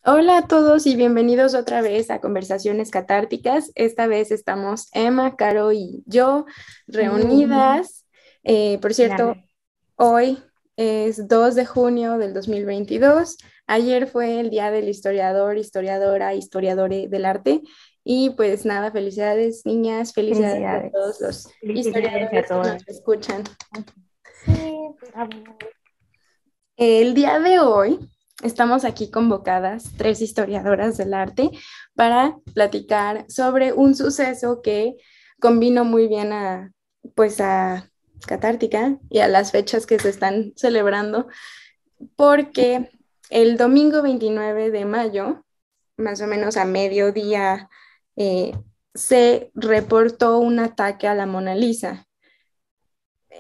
Hola a todos y bienvenidos otra vez a Conversaciones Catárticas. Esta vez estamos Emma, Caro y yo reunidas. Por cierto, Finalmente. hoy es 2 de junio del 2022. Ayer fue el Día del Historiador, Historiadora, Historiadore del Arte. Y pues nada, felicidades niñas, felicidades a todos Felicidades. los Felicidades a historiadores que todas. nos escuchan. Sí, bravo. El día de hoy estamos aquí convocadas tres historiadoras del arte para platicar sobre un suceso que combinó muy bien a Catártica y a las fechas que se están celebrando, porque el domingo 29 de mayo, más o menos a mediodía, eh, se reportó un ataque a la Mona Lisa.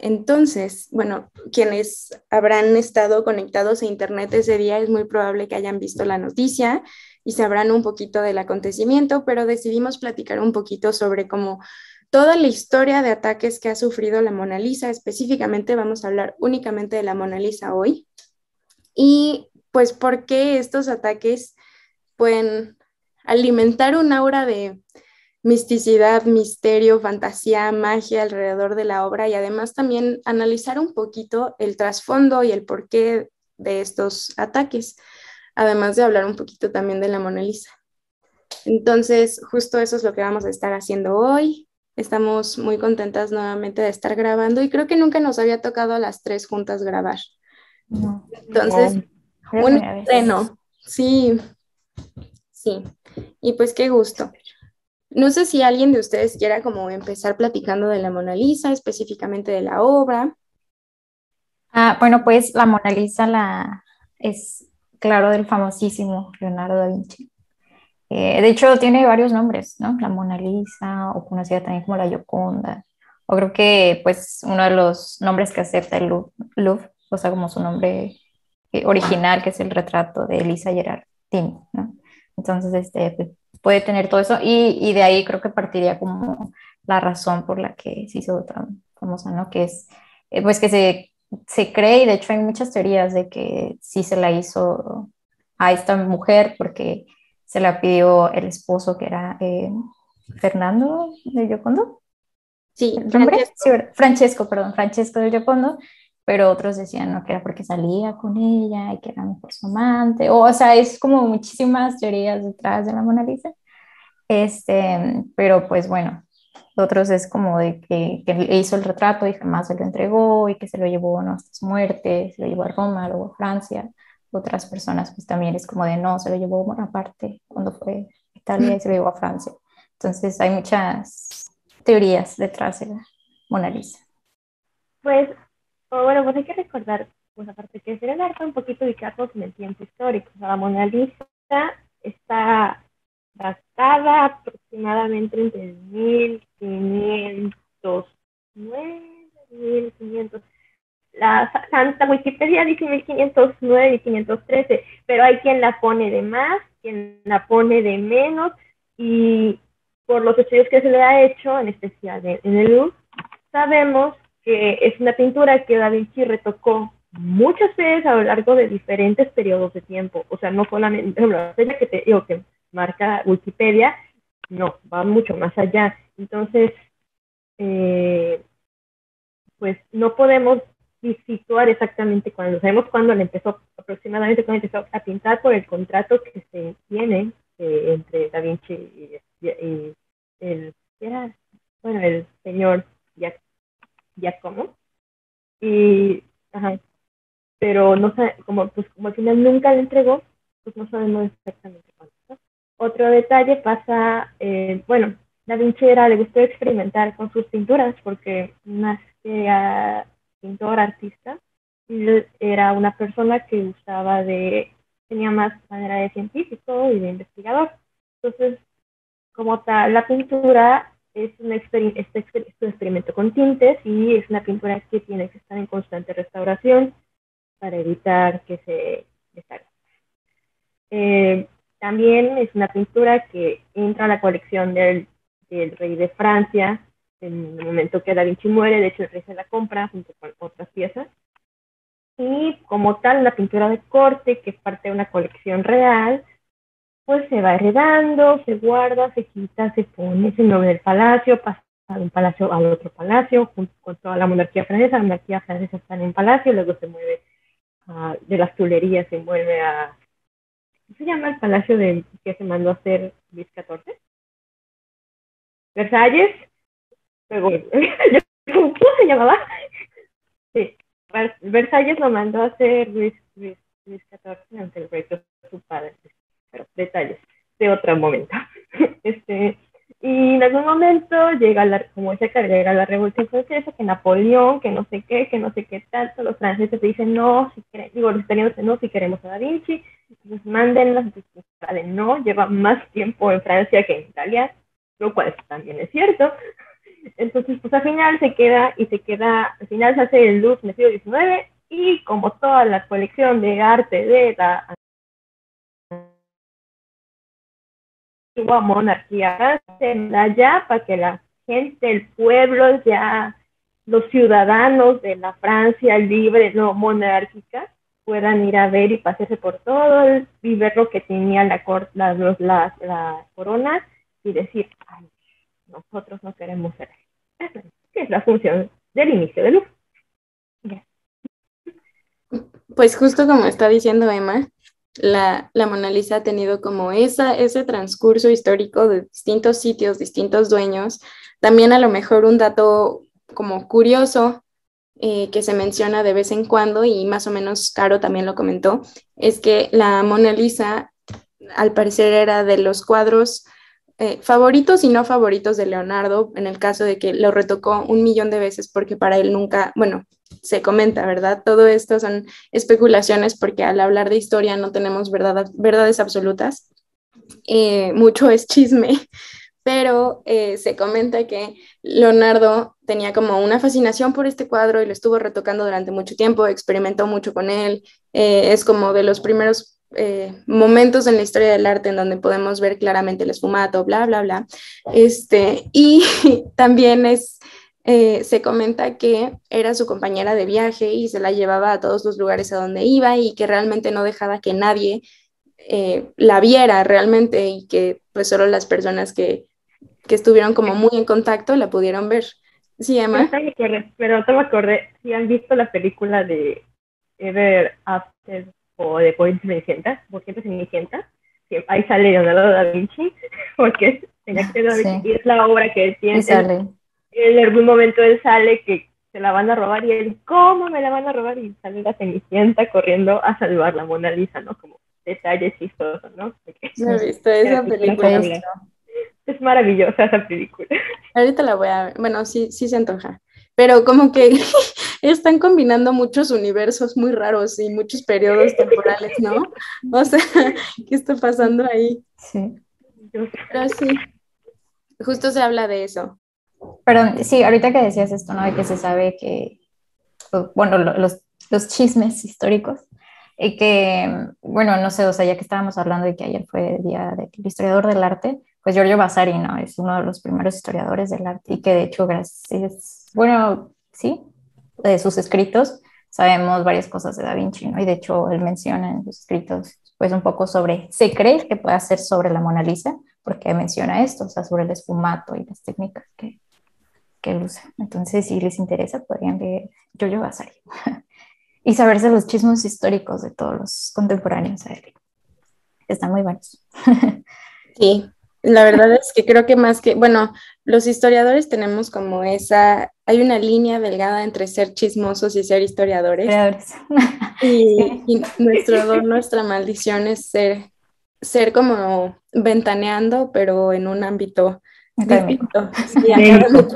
Entonces, bueno, quienes habrán estado conectados a Internet ese día es muy probable que hayan visto la noticia y sabrán un poquito del acontecimiento, pero decidimos platicar un poquito sobre cómo toda la historia de ataques que ha sufrido la Mona Lisa. Específicamente vamos a hablar únicamente de la Mona Lisa hoy y pues por qué estos ataques pueden alimentar un aura de misticidad, misterio, fantasía, magia alrededor de la obra y además también analizar un poquito el trasfondo y el porqué de estos ataques, además de hablar un poquito también de la Mona Lisa. Entonces, justo eso es lo que vamos a estar haciendo hoy. Estamos muy contentas nuevamente de estar grabando y creo que nunca nos había tocado a las tres juntas grabar. No, Entonces, es la un primera vez. estreno. Sí, sí. Y pues qué gusto. No sé si alguien de ustedes quiera como empezar platicando de la Mona Lisa, específicamente de la obra. Bueno, pues la Mona Lisa es, claro, del famosísimo Leonardo da Vinci. De hecho, tiene varios nombres, ¿no? La Mona Lisa, o conocida también como la Gioconda. O creo que, pues, uno de los nombres que acepta el Louvre, o sea, como su nombre original, que es el retrato de Elisa Gerardini, ¿no? Entonces, pues, puede tener todo eso y de ahí creo que partiría como la razón por la que se hizo tan famosa, ¿no? Que es, pues, que se cree y de hecho hay muchas teorías de que sí se la hizo a esta mujer porque se la pidió el esposo que era Fernando de Giocondo, Sí, ¿el nombre? Sí, Francesco. Francesco, perdón, Francesco de Giocondo, pero otros decían no, que era porque salía con ella y que era mejor su amante, o sea, es como muchísimas teorías detrás de la Mona Lisa, pero pues bueno, otros es como de que le hizo el retrato y jamás se lo entregó y que se lo llevó, ¿no? Hasta su muerte, se lo llevó a Roma, luego a Francia. Otras personas pues también es como de no, se lo llevó Bonaparte cuando fue a Italia y se lo llevó a Francia. Entonces hay muchas teorías detrás de la Mona Lisa. Pues, bueno, pues hay que recordar, pues aparte que ser el arte un poquito ubicados en el tiempo histórico. O sea, la Mona Lisa está datada aproximadamente entre el 1509, 1500. La Santa Wikipedia dice 1509, 1513, pero hay quien la pone de más, quien la pone de menos, y por los estudios que se le ha hecho, en especial en el Louvre, sabemos que es una pintura que Da Vinci retocó muchas veces a lo largo de diferentes periodos de tiempo. O sea, no solamente, por ejemplo, la fecha que te digo que marca Wikipedia, no, va mucho más allá. Entonces, eh, pues no podemos situar exactamente cuándo. Sabemos cuándo le empezó, aproximadamente cuándo empezó a pintar por el contrato que se tiene entre Da Vinci y el, era, bueno, el señor Giacomo. Y, ajá, pero no sé, como al final nunca le entregó, pues no sabemos exactamente cuándo, ¿no? Otro detalle pasa, bueno, Da Vinci le gustó experimentar con sus pinturas porque más que pintor, artista, él era una persona que tenía más manera de científico y de investigador. Entonces, como tal, la pintura es es un experimento con tintes y es una pintura que tiene que estar en constante restauración para evitar que se deshaga. Eh, También es una pintura que entra a la colección del rey de Francia en el momento que Da Vinci muere. De hecho, el rey se la compra junto con otras piezas. Y como tal, una pintura de corte que es parte de una colección real pues se va heredando, se guarda, se quita, se pone, se mueve del palacio, pasa de un palacio al otro palacio, junto con toda la monarquía francesa. La monarquía francesa está en un palacio, luego se mueve de las Tuileries, se mueve a, ¿cómo se llama el palacio que se mandó a hacer Luis XIV? Versalles, luego, ¿cómo se llamaba? Sí, Versalles lo mandó a hacer Luis XIV ante el rey de su padre, pero detalles de otro momento. Y en algún momento llega como llega la Revolución Francesa, que Napoleón, que no sé qué tanto, los franceses dicen no, los italianos dicen no, si queremos a Da Vinci, entonces mándenlas, de no, lleva más tiempo en Francia que en Italia, lo cual también es cierto. Entonces, pues al final al final se hace el Louvre en el siglo XIX, y como toda la colección de arte de la antigua monarquía allá, para que la gente, el pueblo, ya los ciudadanos de la Francia libre, no monárquica, puedan ir a ver y pasearse por todo y ver lo que tenía la corona y decir, ay, nosotros no queremos ser eso. Que es la función del inicio del Louvre. Pues justo como está diciendo Emma, la Mona Lisa ha tenido como ese transcurso histórico de distintos sitios, distintos dueños. También a lo mejor un dato como curioso que se menciona de vez en cuando, y más o menos Caro también lo comentó, es que la Mona Lisa al parecer era de los cuadros favoritos y no favoritos de Leonardo, en el caso de que lo retocó 1 millón de veces porque para él nunca, bueno, se comenta, ¿verdad? Todo esto son especulaciones porque al hablar de historia no tenemos verdades absolutas, mucho es chisme, pero se comenta que Leonardo tenía como una fascinación por este cuadro y lo estuvo retocando durante mucho tiempo, experimentó mucho con él, es como de los primeros momentos en la historia del arte en donde podemos ver claramente el esfumato, bla, bla, bla. Y también se comenta que era su compañera de viaje y se la llevaba a todos los lugares a donde iba y que realmente no dejaba que nadie la viera realmente y que pues solo las personas que estuvieron como muy en contacto la pudieron ver. ¿Sí, Emma? Pero no me acordé, si han visto la película de Ever After o de Por siempre Cenicienta, que ahí sale Leonardo da Vinci, porque tenía que Da Vinci, y es la obra que él tiene. En algún momento él sale que se la van a robar y él, ¿cómo me la van a robar? Y sale la Cenicienta corriendo a salvar la Mona Lisa, ¿no? Como detalle chistoso, ¿no? No he visto esa película. Es maravillosa esa película. Ahorita la voy a ver. Bueno, sí, sí se antoja. Pero como que están combinando muchos universos muy raros y muchos periodos temporales, ¿no? O sea, ¿qué está pasando ahí? Sí. Pero sí, justo se habla de eso. Pero sí, ahorita que decías esto, ¿no? De que se sabe que, bueno, los chismes históricos, y que, bueno, no sé, o sea, ya que estábamos hablando de que ayer fue el Día del Historiador del Arte, pues Giorgio Vasari, ¿no? Es uno de los primeros historiadores del arte y que de hecho, gracias, bueno, sí, de sus escritos sabemos varias cosas de Da Vinci, ¿no? Y de hecho él menciona en sus escritos, pues un poco sobre, se cree que puede hacer sobre la Mona Lisa, porque menciona esto, o sea, sobre el esfumato y las técnicas que él usa. Entonces, si les interesa, podrían leer Giorgio Vasari y saberse los chismes históricos de todos los contemporáneos a él. Están muy buenos. Sí, la verdad es que creo que más que, bueno, los historiadores tenemos como hay una línea delgada entre ser chismosos y ser historiadores. Sí. Y nuestro don, nuestra maldición es ser como ventaneando, pero en un ámbito Académico. distinto. Sí, académico.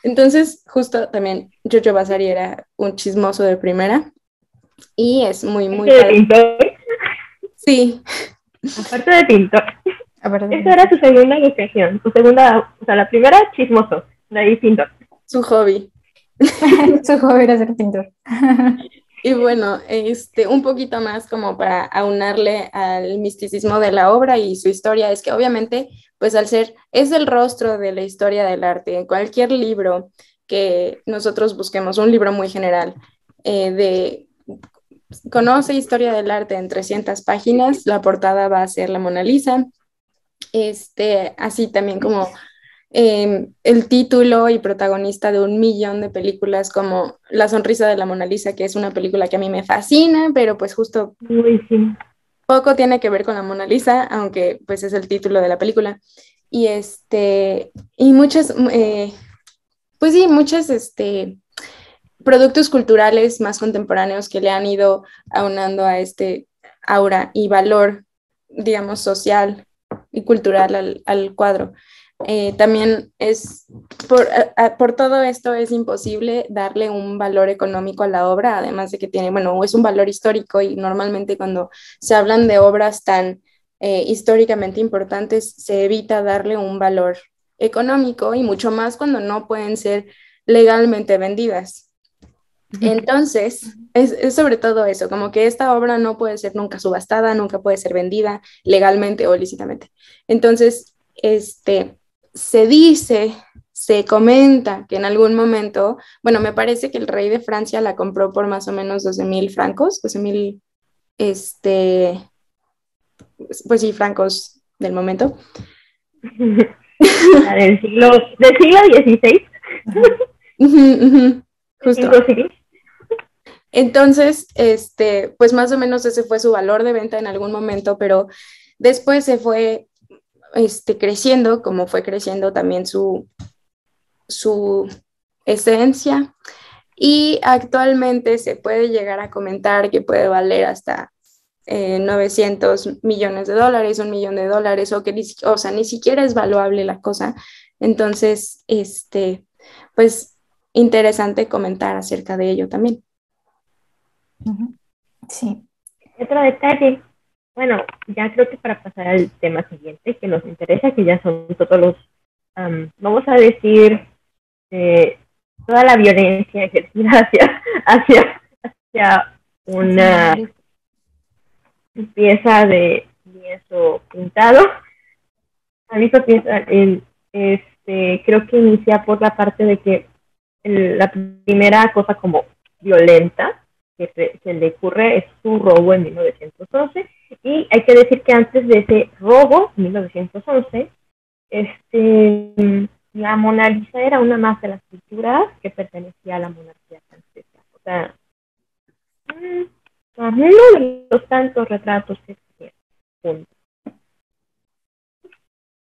Entonces, justo también Giorgio Vasari era un chismoso de primera y es muy, muy de padre. pintor. Sí. Aparte de pintor. Esa era su segunda vocación. O sea, la primera, chismoso. De ahí pintor. Su hobby. Su hobby era ser pintor. Y bueno, un poquito más como para aunarle al misticismo de la obra y su historia, es que obviamente, pues es el rostro de la historia del arte. En cualquier libro que nosotros busquemos, un libro muy general, de conoce historia del arte en 300 páginas, la portada va a ser la Mona Lisa. Así también como el título y protagonista de 1 millón de películas como La sonrisa de la Mona Lisa, que es una película que a mí me fascina, pero pues justo Uy, sí. poco tiene que ver con la Mona Lisa, aunque pues es el título de la película. Y y muchas, pues sí, muchas, productos culturales más contemporáneos que le han ido aunando a este aura y valor, digamos, social y cultural al cuadro. También por todo esto es imposible darle un valor económico a la obra, además de que tiene, bueno, es un valor histórico y normalmente cuando se hablan de obras tan históricamente importantes se evita darle un valor económico y mucho más cuando no pueden ser legalmente vendidas. Entonces, es sobre todo eso, como que esta obra no puede ser nunca subastada, nunca puede ser vendida legalmente o lícitamente. Entonces, se dice, se comenta que en algún momento, bueno, me parece que el rey de Francia la compró por más o menos 12.000 francos, 12.000, pues sí, francos del momento. La del siglo XVI. Justo. Entonces, pues más o menos ese fue su valor de venta en algún momento, pero después se fue creciendo, como fue creciendo también su esencia, y actualmente se puede llegar a comentar que puede valer hasta 900 millones de dólares, 1 millón de dólares, o sea, ni siquiera es valuable la cosa. Entonces, pues interesante comentar acerca de ello también. Sí. Otro detalle, bueno, ya creo que para pasar al tema siguiente que nos interesa, que ya son todos los, vamos a decir, toda la violencia ejercida hacia una pieza de lienzo pintado. A mí esa pieza, creo que inicia por la parte de que la primera cosa como violenta que se le ocurre es su robo en 1911, y hay que decir que antes de ese robo, en 1911, la Mona Lisa era una más de las pinturas que pertenecía a la monarquía francesa. O sea, uno de los tantos retratos que se tienen.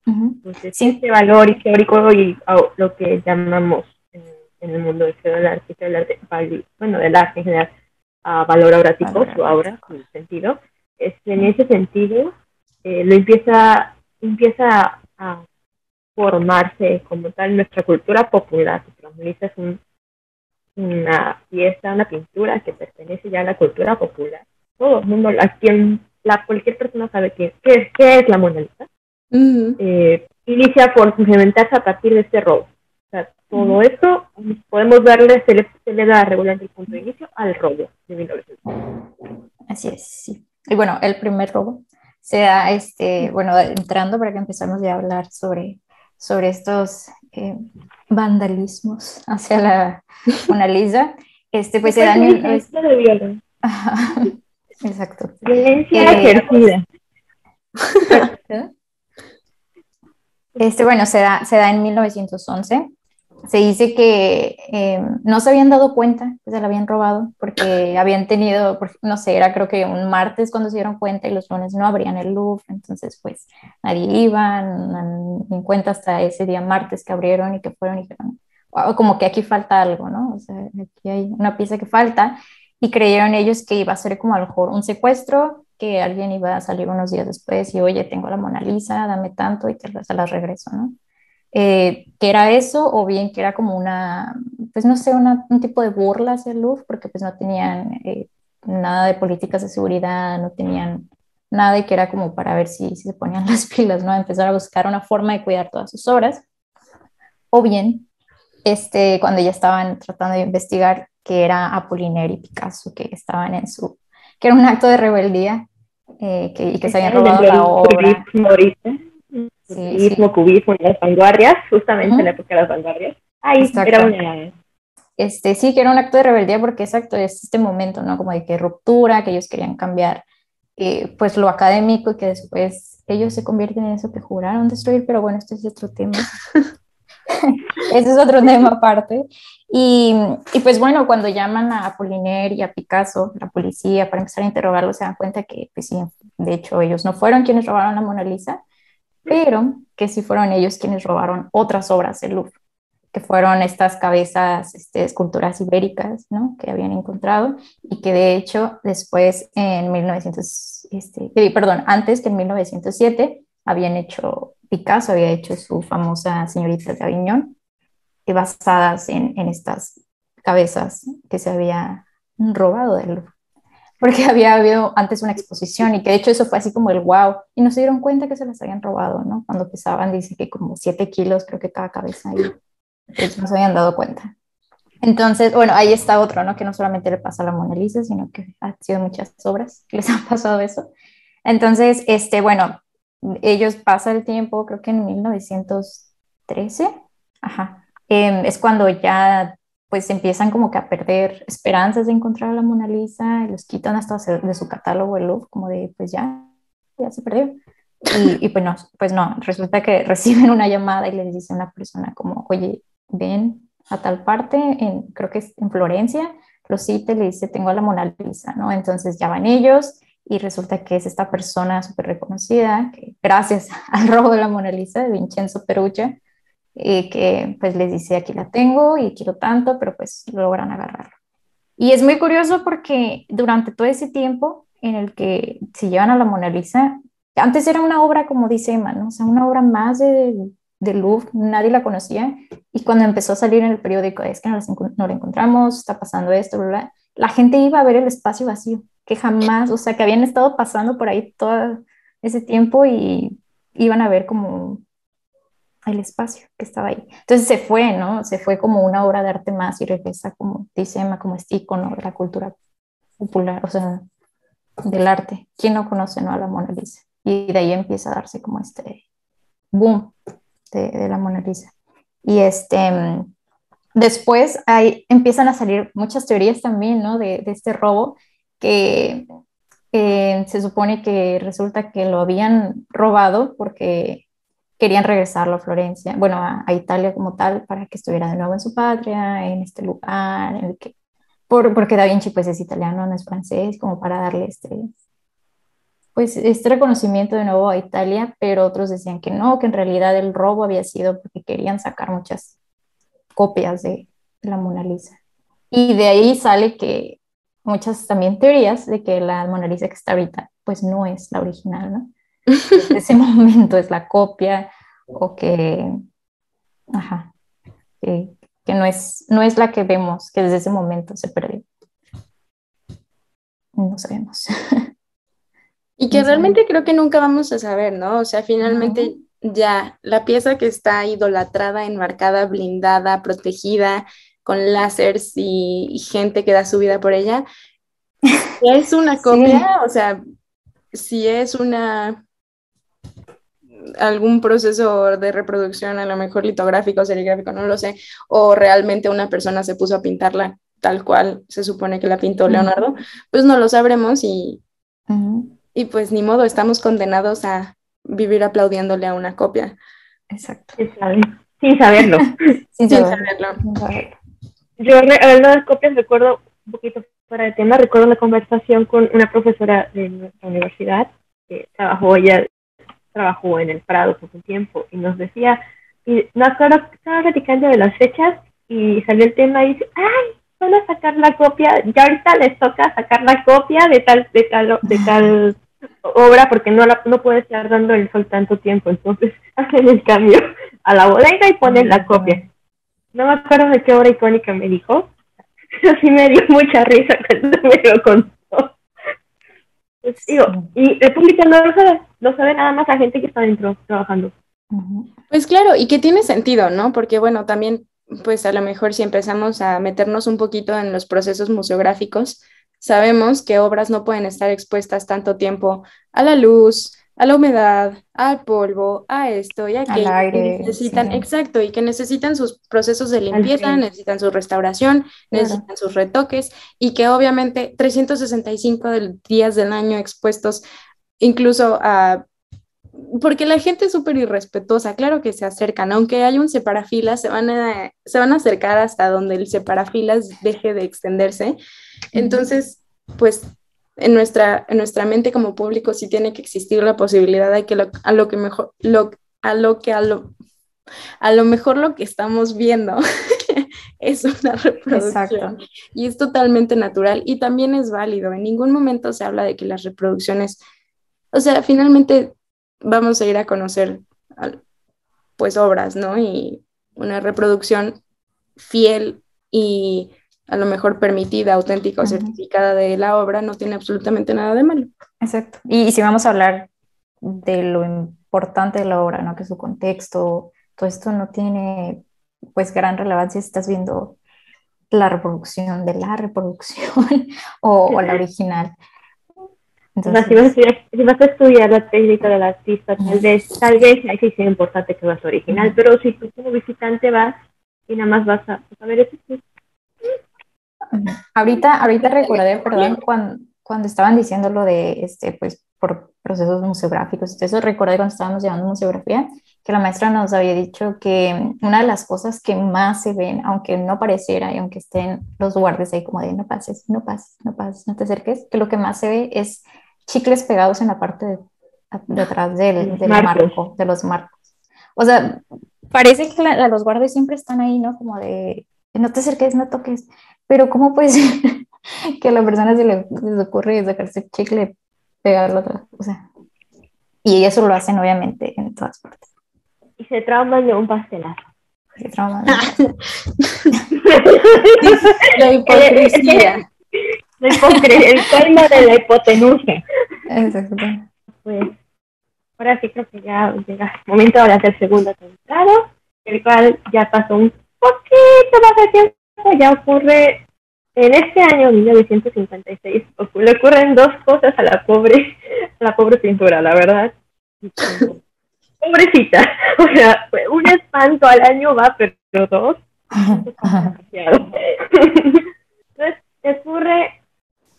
Entonces, sí, este valor histórico y lo que llamamos en el mundo del arte, bueno, del arte en general, valor aurático, su aura, su sentido, en ese sentido lo empieza a formarse como tal nuestra cultura popular. La Mona Lisa es una pieza, una pintura que pertenece ya a la cultura popular. Todo el mundo, cualquier persona sabe qué es la Mona Lisa. Inicia por implementarse a partir de este robo. O sea, todo esto podemos se le da regularmente el punto de inicio al robo de 1900. Así es, sí. Y bueno, el primer robo se da, bueno, entrando para que empezamos ya a hablar sobre estos vandalismos hacia la Mona Lisa, pues se dan exacto. Violencia ejercida. Bueno, se da en 1911. Se dice que no se habían dado cuenta que se la habían robado porque habían tenido, no sé, era creo que un martes cuando se dieron cuenta y los lunes no abrían el Louvre, entonces pues nadie iba en cuenta hasta ese día martes que abrieron y que fueron y dijeron, wow, como que aquí falta algo, ¿no? O sea, aquí hay una pieza que falta, y creyeron ellos que iba a ser como a lo mejor un secuestro, que alguien iba a salir unos días después y, oye, tengo la Mona Lisa, dame tanto y se las regreso, ¿no? Que era eso, o bien que era como pues no sé, un tipo de burla hacia el Louvre, porque pues no tenían nada de políticas de seguridad, no tenían nada, y que era como para ver si se ponían las pilas, ¿no? Empezar a buscar una forma de cuidar todas sus obras, o bien, cuando ya estaban tratando de investigar, que era Apollinaire y Picasso, que estaban que era un acto de rebeldía, y que se habían robado la obra. Cubismo en las vanguardias, justamente en la época de las vanguardias. Ahí era sí que era un acto de rebeldía porque exacto, es este momento, ¿no? Como de que ruptura, que ellos querían cambiar pues lo académico y que después ellos se convierten en eso que juraron destruir, pero bueno, este es otro tema. Ese es otro tema aparte. Y pues bueno, cuando llaman a Apollinaire y a Picasso, la policía, para empezar a interrogarlos, se dan cuenta que, pues sí, de hecho ellos no fueron quienes robaron la Mona Lisa, pero que sí fueron ellos quienes robaron otras obras del Louvre, que fueron estas cabezas, esculturas ibéricas, ¿no? Que habían encontrado y que de hecho después en 1900, perdón, antes que en 1907 habían hecho, Picasso había hecho su famosa Señorita de Aviñón, basadas en estas cabezas que se había robado del Louvre. Porque había habido antes una exposición y que de hecho eso fue así como el wow. Y no se dieron cuenta que se las habían robado, ¿no? Cuando pesaban, dice que como 7 kilos, creo que cada cabeza, y pues no se habían dado cuenta. Entonces, bueno, ahí está otro, ¿no? Que no solamente le pasa a la Mona Lisa, sino que han sido muchas obras que les han pasado eso. Entonces, bueno, ellos pasan el tiempo, creo que en 1913, ajá, es cuando ya pues empiezan como que a perder esperanzas de encontrar a la Mona Lisa, y los quitan hasta de su catálogo el Louvre, como de pues ya se perdió. Y pues no, resulta que reciben una llamada y les dice una persona como, oye, ven a tal parte, creo que es en Florencia, lo cita y le dice, tengo a la Mona Lisa, ¿no? Entonces ya van ellos y resulta que es esta persona súper reconocida, que gracias al robo de la Mona Lisa de Vincenzo Perugia, que pues les dice, aquí la tengo y quiero tanto, pero pues logran agarrarlo. Y es muy curioso porque durante todo ese tiempo en el que se llevan a la Mona Lisa, antes era una obra, como dice Emma, ¿no? O sea, una obra más de Louvre, nadie la conocía, y cuando empezó a salir en el periódico, es que no la encontramos, está pasando esto, bla, bla, la gente iba a ver el espacio vacío, que jamás, o sea, que habían estado pasando por ahí todo ese tiempo y iban a ver como el espacio que estaba ahí. Entonces se fue, ¿no? Se fue como una obra de arte más y regresa, como dice Emma, como este icono de la cultura popular, o sea, del arte. ¿Quién no conoce, no, a la Mona Lisa? Y de ahí empieza a darse como este boom de la Mona Lisa. Y después ahí empiezan a salir muchas teorías también, ¿no? De este robo, que se supone que resulta que lo habían robado porque querían regresarlo a Florencia, bueno, a Italia como tal, para que estuviera de nuevo en su patria, en este lugar, en el que, porque Da Vinci pues es italiano, no es francés, como para darle pues este reconocimiento de nuevo a Italia, pero otros decían que no, que en realidad el robo había sido porque querían sacar muchas copias de la Mona Lisa. Y de ahí sale que muchas también teorías de que la Mona Lisa que está ahorita pues no es la original, ¿no? Desde ese momento es la copia o que, ajá, que no es la que vemos, que desde ese momento se perdió. No sabemos. Y que realmente creo que nunca vamos a saber, ¿no? O sea, finalmente No. ya la pieza que está idolatrada, enmarcada, blindada, protegida, con láseres y gente que da su vida por ella, es una Sí, copia, o sea, si es algún proceso de reproducción, a lo mejor litográfico, serigráfico, no lo sé, o realmente una persona se puso a pintarla tal cual se supone que la pintó Leonardo, pues no lo sabremos y pues ni modo, estamos condenados a vivir aplaudiéndole a una copia. exacto. Sin saberlo. Sin Sin saberlo. saberlo. Sin saberlo. Yo, hablando de copias, recuerdo un poquito fuera de tema, recuerdo una conversación con una profesora de nuestra universidad que trabajó en el Prado por un tiempo y nos decía, y me acuerdo que estaba platicando de las fechas y salió el tema y dice, ay, van a sacar la copia, ya ahorita les toca sacar la copia de tal obra porque no puede estar dando el sol tanto tiempo, entonces hacen el cambio a la bodega y ponen la copia. No me acuerdo de qué obra icónica me dijo, pero sí me dio mucha risa cuando me lo contó. Pues, digo, y el público no lo sabe nada más la gente que está dentro trabajando. Pues claro, y que tiene sentido, ¿no? Porque bueno, también, pues a lo mejor si empezamos a meternos un poquito en los procesos museográficos, sabemos que obras no pueden estar expuestas tanto tiempo a la luz, a la humedad, al polvo, a esto y al aquello, y aire, sí, necesitan, exacto, y que necesitan sus procesos de al limpieza, fin. necesitan su restauración, claro, necesitan sus retoques, y que obviamente 365 días del año expuestos incluso a... Porque la gente es súper irrespetuosa, claro que se acercan, aunque haya un separafilas, se van a acercar hasta donde el separafilas deje de extenderse. Entonces, pues en nuestra mente como público sí tiene que existir la posibilidad de que a lo que mejor, a lo que a lo mejor lo que estamos viendo es una exacto, reproducción y es totalmente natural y también es válido. En ningún momento se habla de que las reproducciones, o sea, finalmente vamos a ir a conocer pues obras, ¿no? Y una reproducción fiel y a lo mejor permitida, auténtica o ujú, certificada de la obra no tiene absolutamente nada de malo. exacto. Y si vamos a hablar de lo importante de la obra, ¿no? Que su contexto, todo esto no tiene pues gran relevancia si estás viendo la reproducción de la reproducción o la original. O sea, si vas a Entonces, estudiar, si vas a estudiar la técnica del artista, ujú, tal vez ahí sí sea importante que vas original, ujú, pero si tú como visitante vas y nada más vas a ver eso, pues, ujú. Ahorita recordé, perdón, cuando estaban diciendo lo de, pues, por procesos museográficos, eso recordé cuando estábamos llevando museografía, que la maestra nos había dicho que una de las cosas que más se ven, aunque no pareciera y aunque estén los guardias ahí como de no pases, no pases, no pases, no te acerques, que lo que más se ve es chicles pegados en la parte de atrás del marcos. marco, de los marcos. O sea, parece que los guardias siempre están ahí, ¿no? Como de no te acerques, no toques. Pero ¿cómo puede ser que a la persona se le ocurre sacarse el chicle, pegarlo atrás? O sea, y eso lo hacen obviamente en todas partes. Y se trauman de un pastelazo. Qué trauma de un paso. La el, hipocresía. el colmo de la hipotenusa. Exacto. Pues ahora sí creo que ya llega el momento de hacer segunda temporada, el cual ya pasó un poquito más de tiempo, ya ocurre en este año 1956, le ocurren dos cosas a la pobre pintura, la verdad. Pobrecita, o sea, un espanto al año va, pero dos, demasiado. Entonces, ocurre,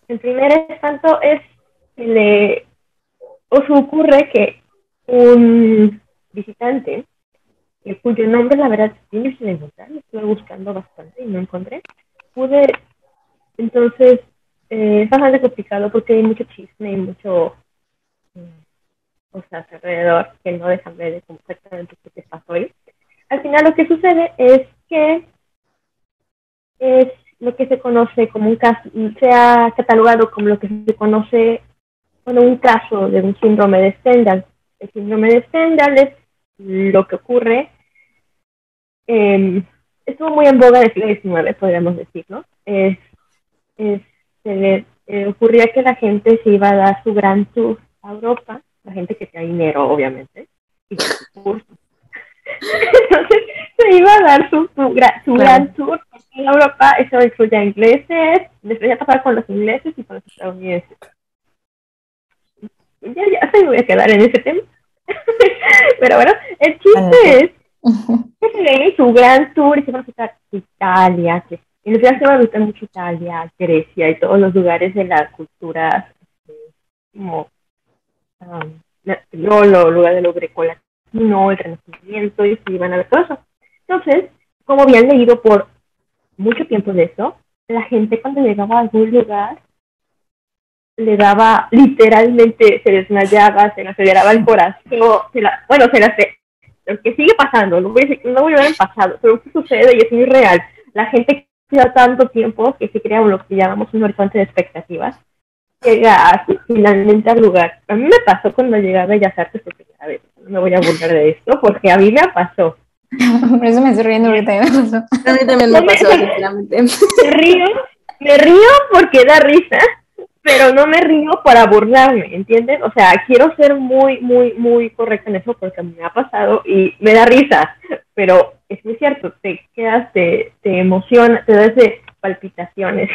el primer espanto es que os ocurre que un visitante, cuyo nombre la verdad es difícil de encontrar, estuve buscando bastante y no encontré, pude, entonces, es bastante complicado porque hay mucho chisme y mucho cosas alrededor que no dejan ver de cómo exactamente qué te pasó hoy. Al final lo que sucede es que es lo que se conoce como un caso, se ha catalogado como lo que se conoce como un caso de un síndrome de Stendhal. El síndrome de Stendhal es lo que ocurre, estuvo muy en boga en el siglo XIX, podríamos decirlo. Ocurría que la gente se iba a dar su gran tour a Europa, la gente que tenía dinero, obviamente, y su tour. Entonces se iba a dar su gran Claro. tour en Europa, eso incluía ingleses, después ya pasar con los ingleses y con los estadounidenses. Ya se me voy a quedar en ese tema. Pero bueno, el Bueno, chiste es que se ven su gran tour y se van a visitar Italia, que en realidad se va a visitar mucho Italia, Grecia y todos los lugares de la cultura, como lo lugar de lo grecolatino, el renacimiento, y se iban a ver todo eso. Entonces, como habían leído por mucho tiempo de eso, la gente cuando llegaba a algún lugar le daba literalmente, se desmayaba, se le aceleraba el corazón, lo que sigue pasando, no voy a ver en pasado, pero que sucede y es muy real. La gente queda tanto tiempo que se crea lo que llamamos un horizonte de expectativas, llega así, finalmente al lugar. A mí me pasó cuando llegué a Bellas Artes por primera vez, no me voy a burlar de esto, porque a mí me pasó. por eso me estoy riendo ahorita. Ya me pasó. A mí también me pasó, sinceramente. Me río, me río porque da risa, pero no me río para burlarme, ¿entienden? O sea, quiero ser muy, muy, muy correcta en eso porque a mí me ha pasado y me da risa, pero es muy cierto, te quedas, te emociona, te da ese palpitaciones.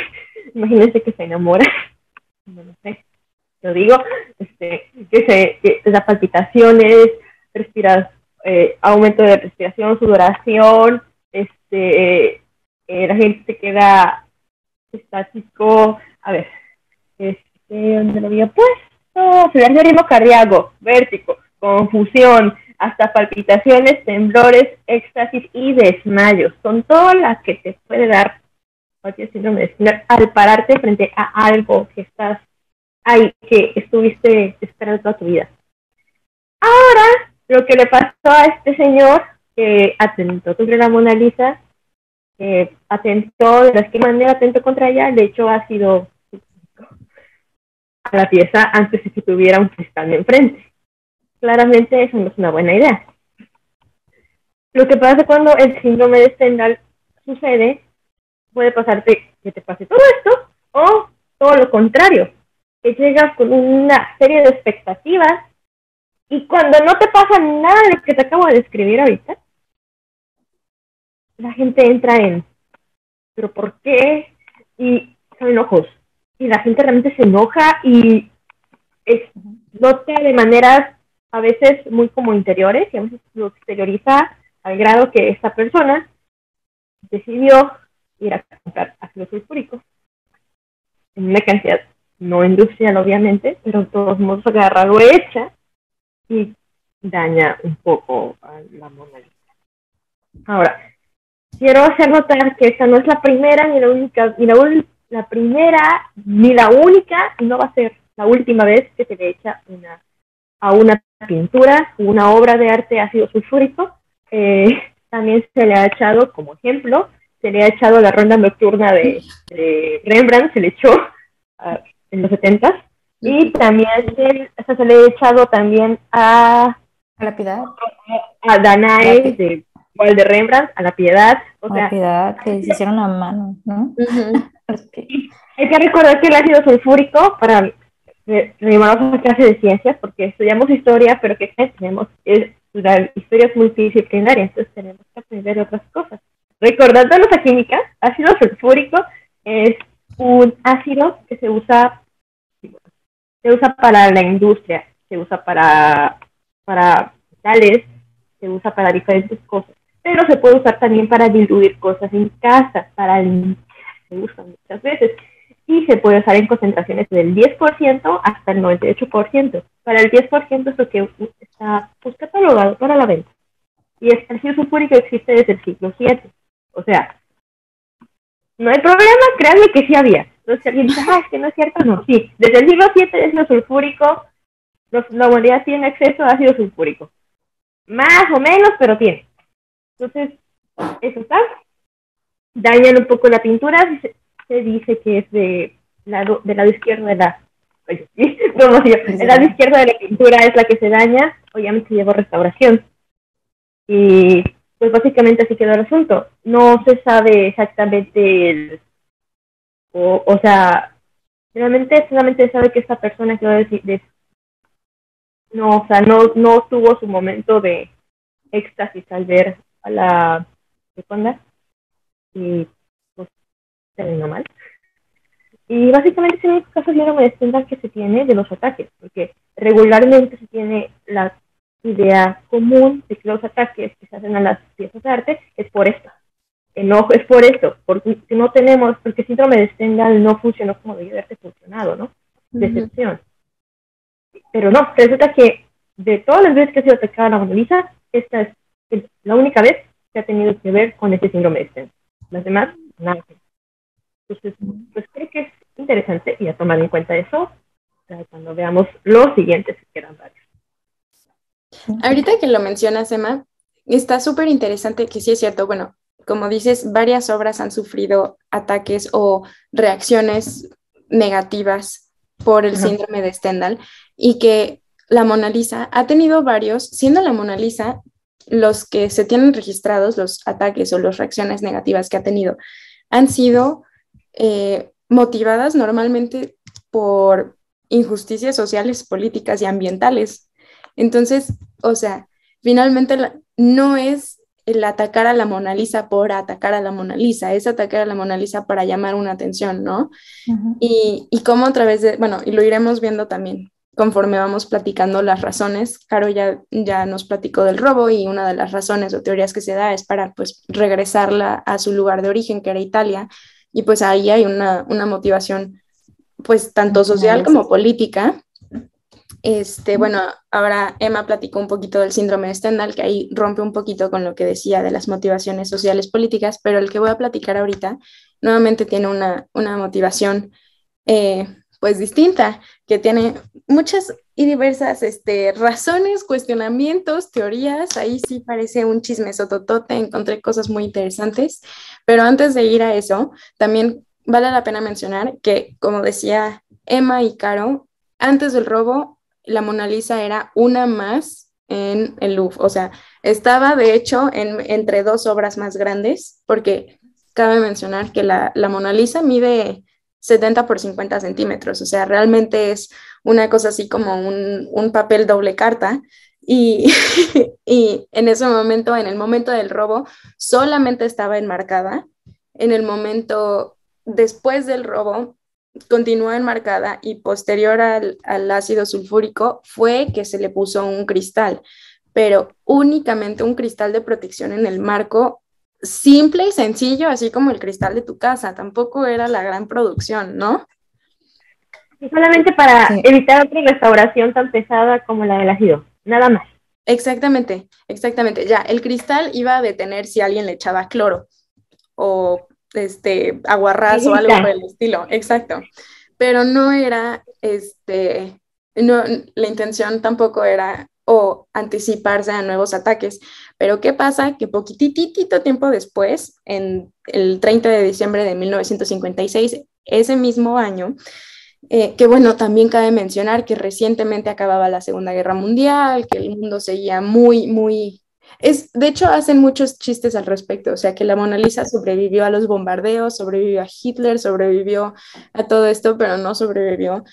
Imagínense que se enamora, no lo sé. lo digo, que te da palpitaciones, respiras, aumento de respiración, sudoración, la gente se queda estático, a ver, ¿dónde lo había puesto? Ciudad de ritmo cardíaco, vértigo, confusión, hasta palpitaciones, temblores, éxtasis y desmayos. Son todas las que te puede dar cualquier síndrome de Stendhal al pararte frente a algo que estás ahí, que estuviste esperando toda tu vida. Ahora, lo que le pasó a este señor que atentó contra la Mona Lisa, atentó, de la que manera atentó contra ella, de hecho ha sido a la pieza antes de que tuviera un cristal enfrente. Claramente eso no es una buena idea. Lo que pasa cuando el síndrome de Stendhal sucede, puede pasarte que te pase todo esto, o todo lo contrario, que llegas con una serie de expectativas y cuando no te pasa nada de lo que te acabo de describir ahorita, la gente entra en, ¿pero por qué? Y son enojos. Y la gente realmente se enoja y explota de maneras a veces muy como interiores y a veces lo exterioriza al grado que esta persona decidió ir a comprar ácido sulfúrico en una cantidad no industrial obviamente, pero de todos modos agarrado hecha y daña un poco a la Mona Lisa. Ahora, quiero hacer notar que esta no es la primera ni la única, la primera ni la única, y no va a ser la última vez que se le echa a una pintura, una obra de arte ácido sulfúrico. También se le ha echado, como ejemplo, se le ha echado la ronda nocturna de Rembrandt, se le echó en los 70s, y también se le ha echado también a La Piedad. A Danae, igual de Rembrandt, a La Piedad. O sea, La Piedad, que se hicieron a mano, ¿no? Hay que recordar que el ácido sulfúrico, para retomar otra clase de ciencias, porque estudiamos historia, pero que tenemos, la historia es multidisciplinaria, entonces tenemos que aprender otras cosas. Recordándonos a química, ácido sulfúrico es un ácido que se usa para la industria, se usa para metales, se usa para diferentes cosas, pero se puede usar también para diluir cosas en casa, para limpiar, se usa muchas veces, y se puede usar en concentraciones del 10% hasta el 98%. Para el 10% es lo que está catalogado para la venta. Y el ácido sulfúrico existe desde el siglo VII. O sea, no hay problema, créanme que sí había. Entonces alguien dice, es que no es cierto, no, sí. Desde el siglo VII el ácido sulfúrico, la humanidad tiene acceso a ácido sulfúrico. Más o menos, pero tiene. Entonces, eso está. Dañan un poco la pintura, se dice que es del lado izquierdo de la... el lado izquierdo de la pintura es la que se daña, obviamente llevó restauración. Y pues básicamente así quedó el asunto. No se sabe exactamente o sea, realmente solamente se sabe que esta persona quedó no, o sea, no tuvo su momento de éxtasis al ver a la segunda y pues terminó mal. Y básicamente es el único caso de síndrome de Stendhal que se tiene de los ataques, porque regularmente se tiene la idea común de que los ataques que se hacen a las piezas de arte es por esto. Enojo es por esto, porque no tenemos, porque el síndrome de Stendhal no funcionó como debía haberse funcionado, ¿no? Decepción. Pero no, resulta que de todas las veces que ha sido atacada la Mona Lisa, esta es la única vez que ha tenido que ver con ese síndrome de Stendhal. Las demás, nada. Entonces, pues creo que es interesante y a tomar en cuenta eso cuando veamos los siguientes, que eran varios. Ahorita que lo mencionas, Emma, está súper interesante que sí es cierto, bueno, como dices, varias obras han sufrido ataques o reacciones negativas por el síndrome de Stendhal y que la Mona Lisa ha tenido varios, siendo la Mona Lisa los que se tienen registrados, los ataques o las reacciones negativas que ha tenido, han sido motivadas normalmente por injusticias sociales, políticas y ambientales. Entonces, o sea, finalmente no es el atacar a la Mona Lisa por atacar a la Mona Lisa, es atacar a la Mona Lisa para llamar una atención, ¿no? Ujú. Y cómo a través de, bueno, y lo iremos viendo también conforme vamos platicando las razones. Caro ya nos platicó del robo y una de las razones o teorías que se da es para pues regresarla a su lugar de origen, que era Italia, y pues ahí hay una motivación pues tanto social como política. Bueno, ahora Emma platicó un poquito del síndrome de Stendhal, que ahí rompe un poquito con lo que decía de las motivaciones sociales políticas, pero el que voy a platicar ahorita nuevamente tiene una motivación pues distinta, que tiene muchas y diversas razones, cuestionamientos, teorías. Ahí sí parece un chisme sototote, encontré cosas muy interesantes, pero antes de ir a eso, también vale la pena mencionar que, como decía Emma y Caro, antes del robo, la Mona Lisa era una más en el Louvre, o sea, estaba de hecho entre dos obras más grandes, porque cabe mencionar que la Mona Lisa mide 70 por 50 centímetros, o sea, realmente es una cosa así como un papel doble carta. Y, y en ese momento, en el momento del robo, solamente estaba enmarcada. En el momento después del robo, continúa enmarcada y posterior al ácido sulfúrico fue que se le puso un cristal, pero únicamente un cristal de protección en el marco simple y sencillo, así como el cristal de tu casa. Tampoco era la gran producción, ¿no? Y solamente para evitar otra restauración tan pesada como la del ácido, nada más. Exactamente, exactamente. Ya, el cristal iba a detener si alguien le echaba cloro o aguarrás o algo por el estilo, exacto. Pero no era, no, la intención tampoco era o anticiparse a nuevos ataques. Pero ¿qué pasa? Que poquitito tiempo después, en el 30 de diciembre de 1956, ese mismo año, que bueno, también cabe mencionar que recientemente acababa la Segunda Guerra Mundial, que el mundo seguía muy. De hecho, hacen muchos chistes al respecto, o sea, que la Mona Lisa sobrevivió a los bombardeos, sobrevivió a Hitler, sobrevivió a todo esto, pero no sobrevivió,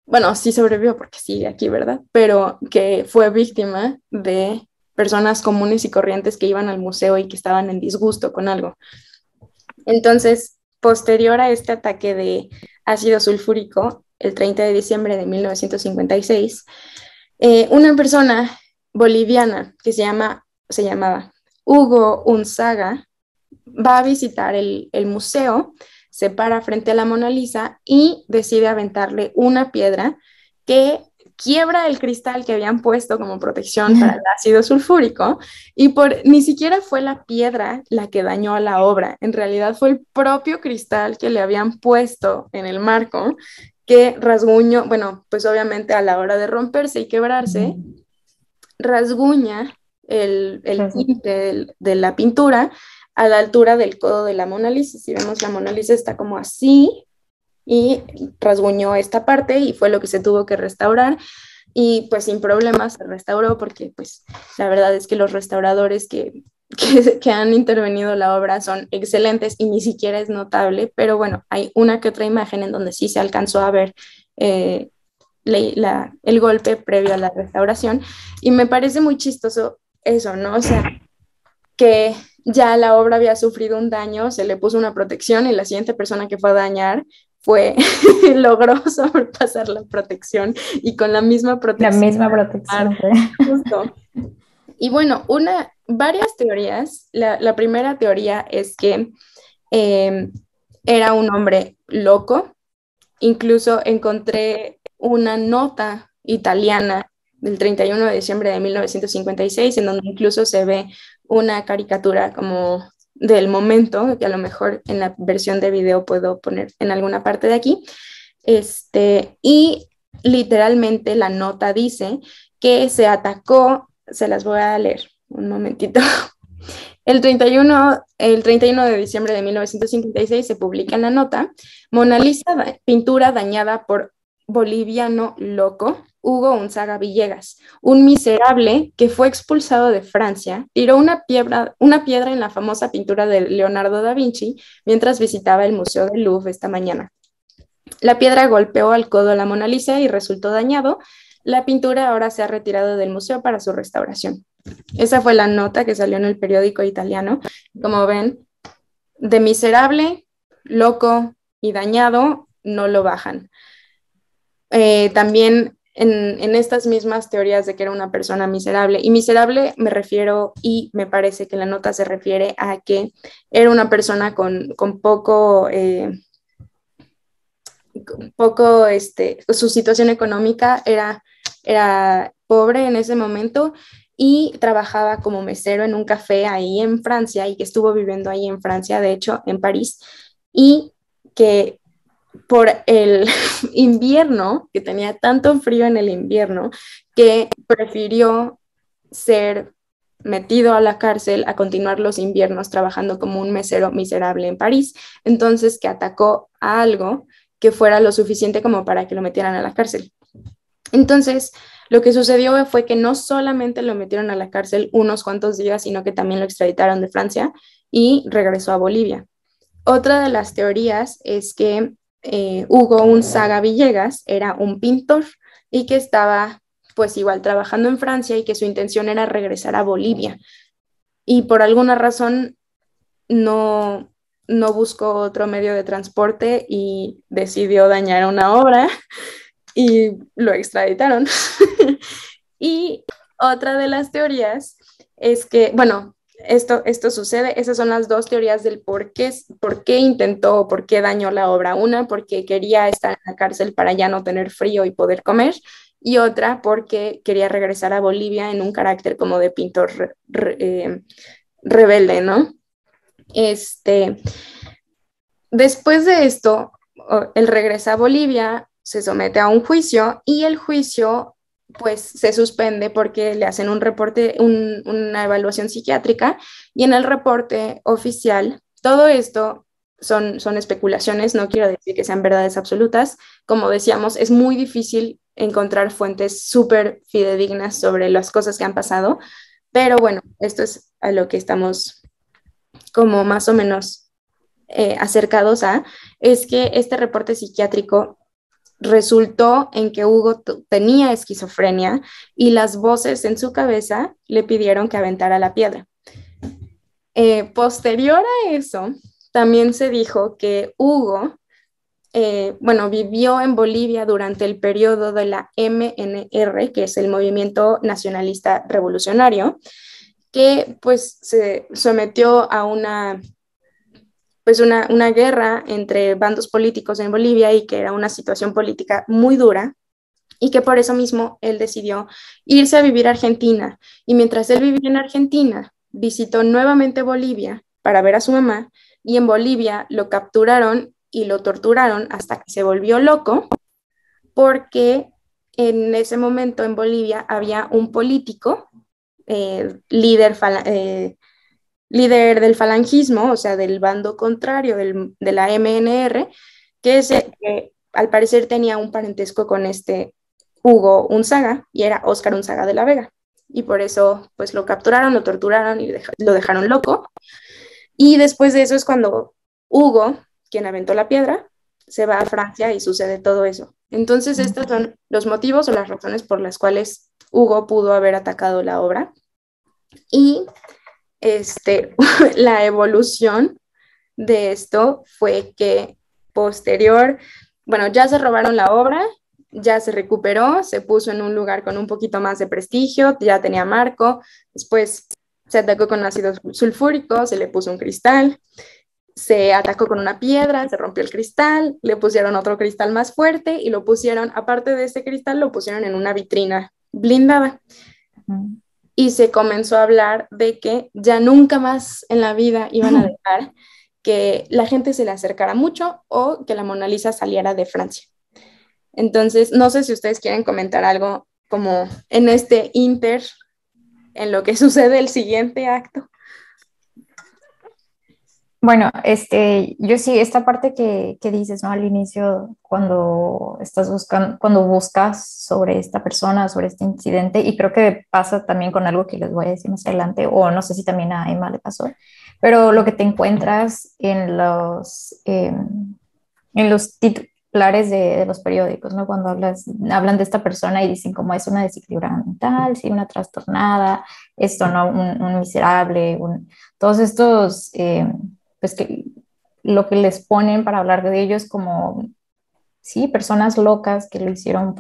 bueno, sí sobrevivió porque sigue aquí, ¿verdad? Pero que fue víctima de personas comunes y corrientes que iban al museo y que estaban en disgusto con algo. Entonces, posterior a este ataque de ácido sulfúrico, el 30 de diciembre de 1956, una persona boliviana que se llamaba Hugo Unzaga va a visitar el museo, se para frente a la Mona Lisa y decide aventarle una piedra que quiebra el cristal que habían puesto como protección para el ácido sulfúrico y ni siquiera fue la piedra la que dañó a la obra, en realidad fue el propio cristal que le habían puesto en el marco que rasguñó, bueno, pues obviamente a la hora de romperse y quebrarse, rasguña el tinte de la pintura a la altura del codo de la Mona Lisa. Si vemos, la Mona Lisa está como así y rasguñó esta parte y fue lo que se tuvo que restaurar y pues sin problemas se restauró porque pues la verdad es que los restauradores que han intervenido la obra son excelentes y ni siquiera es notable, pero bueno, hay una que otra imagen en donde sí se alcanzó a ver el golpe previo a la restauración y me parece muy chistoso eso, ¿no? O sea, que ya la obra había sufrido un daño, se le puso una protección y la siguiente persona que fue a dañar logró sobrepasar la protección y con la misma protección. La misma protección. Justo. Y bueno, varias teorías. La primera teoría es que era un hombre loco. Incluso encontré una nota italiana del 31 de diciembre de 1956, en donde incluso se ve una caricatura como del momento, que a lo mejor en la versión de video puedo poner en alguna parte de aquí. Y literalmente la nota dice que se atacó, se las voy a leer un momentito. El 31 de diciembre de 1956 se publica en la nota, Mona Lisa, pintura dañada por boliviano loco, Hugo Unzaga Villegas, un miserable que fue expulsado de Francia, tiró una piedra en la famosa pintura de Leonardo da Vinci mientras visitaba el Museo del Louvre esta mañana. La piedra golpeó al codo a la Mona Lisa y resultó dañado. La pintura ahora se ha retirado del museo para su restauración. Esa fue la nota que salió en el periódico italiano. Como ven, de miserable, loco y dañado no lo bajan. También en estas mismas teorías de que era una persona miserable, y miserable me refiero, y me parece que la nota se refiere a que era una persona con poco, su situación económica era pobre en ese momento y trabajaba como mesero en un café ahí en Francia y que estuvo viviendo ahí en Francia, de hecho, en París, y que por el invierno, que tenía tanto frío en el invierno, que prefirió ser metido a la cárcel a continuar los inviernos trabajando como un mesero miserable en París. Entonces, que atacó a algo que fuera lo suficiente como para que lo metieran a la cárcel. Entonces, lo que sucedió fue que no solamente lo metieron a la cárcel unos cuantos días, sino que también lo extraditaron de Francia y regresó a Bolivia. Otra de las teorías es que Hugo Unzaga Villegas era un pintor y que estaba pues igual trabajando en Francia y que su intención era regresar a Bolivia. Y por alguna razón no, no buscó otro medio de transporte y decidió dañar una obra y lo extraditaron. Y otra de las teorías es que, bueno, esto sucede, esas son las dos teorías del por qué intentó, por qué dañó la obra. Una, porque quería estar en la cárcel para ya no tener frío y poder comer, y otra, porque quería regresar a Bolivia en un carácter como de pintor rebelde, ¿no? Después de esto, él regresa a Bolivia, se somete a un juicio y el juicio pues se suspende porque le hacen un reporte, una evaluación psiquiátrica y en el reporte oficial, todo esto son especulaciones, no quiero decir que sean verdades absolutas, como decíamos, es muy difícil encontrar fuentes súper fidedignas sobre las cosas que han pasado, pero bueno, esto es a lo que estamos como más o menos acercados a, es que este reporte psiquiátrico resultó en que Hugo tenía esquizofrenia y las voces en su cabeza le pidieron que aventara la piedra. Posterior a eso, también se dijo que Hugo, bueno, vivió en Bolivia durante el periodo de la MNR, que es el Movimiento Nacionalista Revolucionario, que pues se sometió a una guerra entre bandos políticos en Bolivia y que era una situación política muy dura y que por eso mismo él decidió irse a vivir a Argentina. Y mientras él vivía en Argentina, visitó nuevamente Bolivia para ver a su mamá y en Bolivia lo capturaron y lo torturaron hasta que se volvió loco porque en ese momento en Bolivia había un político, líder del falangismo, o sea, del bando contrario de la MNR, que al parecer tenía un parentesco con este Hugo Unzaga y era Óscar Unzaga de la Vega. Y por eso, pues lo capturaron, lo torturaron y lo dejaron loco. Y después de eso es cuando Hugo, quien aventó la piedra, se va a Francia y sucede todo eso. Entonces, estos son los motivos o las razones por las cuales Hugo pudo haber atacado la obra. Y la evolución de esto fue que posterior, bueno, ya se robaron la obra, ya se recuperó, se puso en un lugar con un poquito más de prestigio, ya tenía marco, después se atacó con ácido sulfúrico, se le puso un cristal, se atacó con una piedra, se rompió el cristal, le pusieron otro cristal más fuerte y lo pusieron, aparte de ese cristal, lo pusieron en una vitrina blindada. Y se comenzó a hablar de que ya nunca más en la vida iban a dejar que la gente se le acercara mucho o que la Mona Lisa saliera de Francia. Entonces, no sé si ustedes quieren comentar algo como en este inter, en lo que sucede el siguiente acto. Bueno, yo sí, esta parte que dices, ¿no? Al inicio, cuando estás buscando, cuando buscas sobre esta persona, sobre este incidente, y creo que pasa también con algo que les voy a decir más adelante, o no sé si también a Emma le pasó, pero lo que te encuentras en los titulares de los periódicos, ¿no? Cuando hablan de esta persona y dicen como es una desequilibrada mental, sí, una trastornada, esto, ¿no? Un miserable, todos estos, pues que lo que les ponen para hablar de ellos como, sí, personas locas que lo hicieron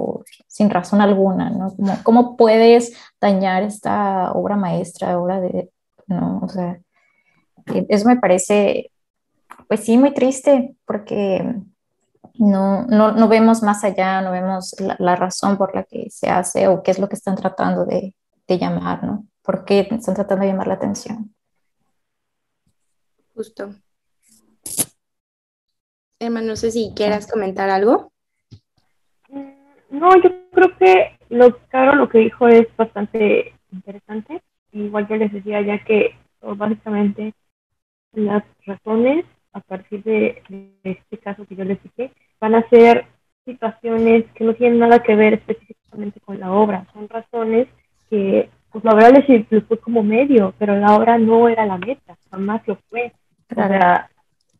sin razón alguna, ¿no? Como, ¿cómo puedes dañar esta obra maestra, no? O sea, eso me parece, pues sí, muy triste, porque no vemos más allá, no vemos la razón por la que se hace o qué es lo que están tratando de llamar, ¿no? ¿Por qué están tratando de llamar la atención? Justo. Emma, no sé si quieras comentar algo. No, yo creo que lo que dijo es bastante interesante. Igual yo les decía ya que básicamente las razones a partir de este caso que yo les dije van a ser situaciones que no tienen nada que ver específicamente con la obra. Son razones que, pues la obra les fue como medio, pero la obra no era la meta, jamás lo fue. Claro. O sea,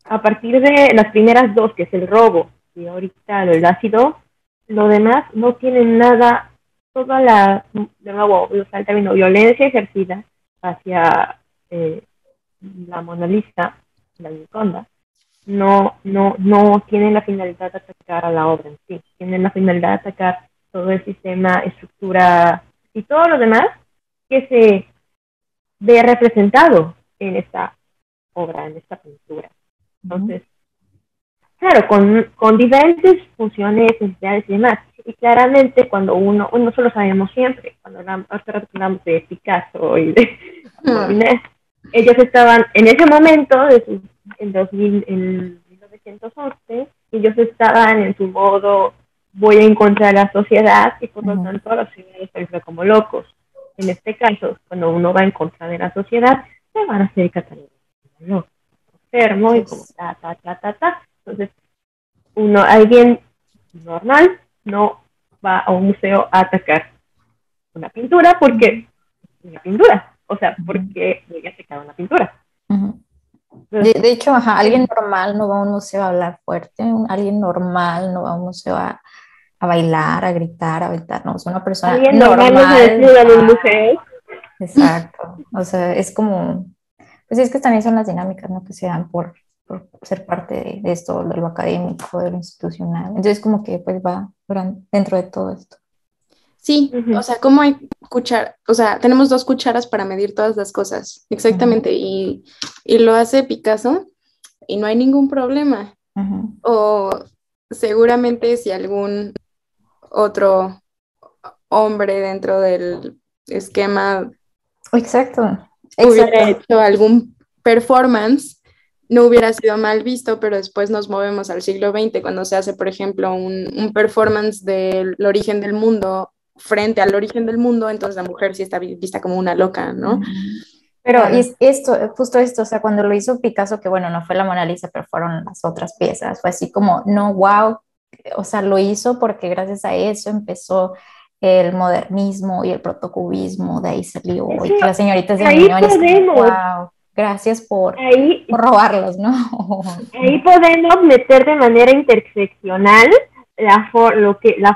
a partir de las primeras dos, que es el robo y ahorita el ácido, lo demás no tiene nada, de nuevo, usa el término violencia ejercida hacia la Mona Lisa, la Gioconda, no tienen la finalidad de atacar a la obra en sí, tienen la finalidad de atacar todo el sistema, estructura y todo lo demás que se ve representado en esta obra, en esta pintura. Entonces, claro, con diferentes funciones, necesidades y demás. Y claramente cuando uno solo sabemos siempre, cuando hablamos de Picasso y de Monet, ellos estaban en ese momento, en 1911, ellos estaban en su modo, voy a encontrar la sociedad y por lo tanto los ciudadanos se como locos. En este caso, cuando uno va en contra de la sociedad, se van a hacer catalogados como locos, enfermo y como ta. Entonces, alguien normal no va a un museo a atacar una pintura porque es una pintura, o sea, porque voy a atacar una pintura. De hecho, alguien normal no va a un museo a hablar fuerte, alguien normal no va a un museo a bailar, a gritar, a aventar, no, es una persona alguien normal. No se desnuda en un museo. Exacto, o sea, es como, pues es que también son las dinámicas, ¿no? Que se dan por ser parte de esto, de lo académico, de lo institucional. Entonces, como que pues va dentro de todo esto. Sí, o sea, ¿cómo hay o sea, tenemos 2 cucharas para medir todas las cosas, exactamente, y lo hace Picasso y no hay ningún problema. O seguramente si algún otro hombre dentro del esquema Exacto. hubiera hecho algún performance, no hubiera sido mal visto, pero después nos movemos al siglo XX cuando se hace, por ejemplo, un performance del origen del mundo frente al origen del mundo, entonces la mujer sí está vista como una loca, ¿no? Pero justo esto, o sea, cuando lo hizo Picasso, que bueno, no fue la Mona Lisa, pero fueron las otras piezas, fue así como, no, wow, o sea, lo hizo porque gracias a eso empezó el modernismo y el protocubismo, de ahí salió, y que las señoritas de Miñones, wow, gracias por robarlos, ¿no? Ahí podemos meter de manera interseccional la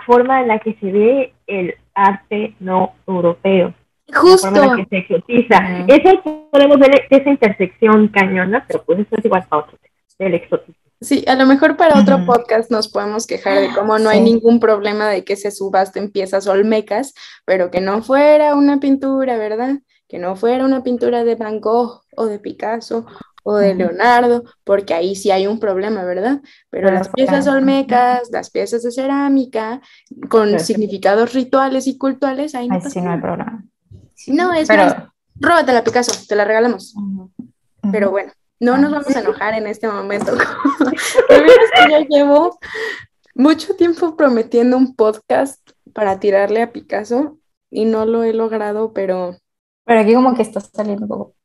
forma en la que se ve el arte no europeo. Justo. La forma en la que se exotiza. Eso podemos ver esa intersección cañona, pero pues eso es igual para otro tema, del exotismo. Sí, a lo mejor para otro podcast nos podemos quejar de cómo no hay ningún problema de que se subasten piezas olmecas, pero que no fuera una pintura, ¿verdad? Que no fuera una pintura de Van Gogh o de Picasso o de Leonardo, porque ahí sí hay un problema, ¿verdad? Pero las piezas olmecas, las piezas de cerámica, con significados rituales y cultuales, ahí no pasa nada. No hay problema. Sí, no, es más, róbatela, Picasso, te la regalamos. Pero bueno, no nos vamos a enojar en este momento. Lo que es que yo llevo mucho tiempo prometiendo un podcast para tirarle a Picasso y no lo he logrado, pero aquí como que está saliendo un poco.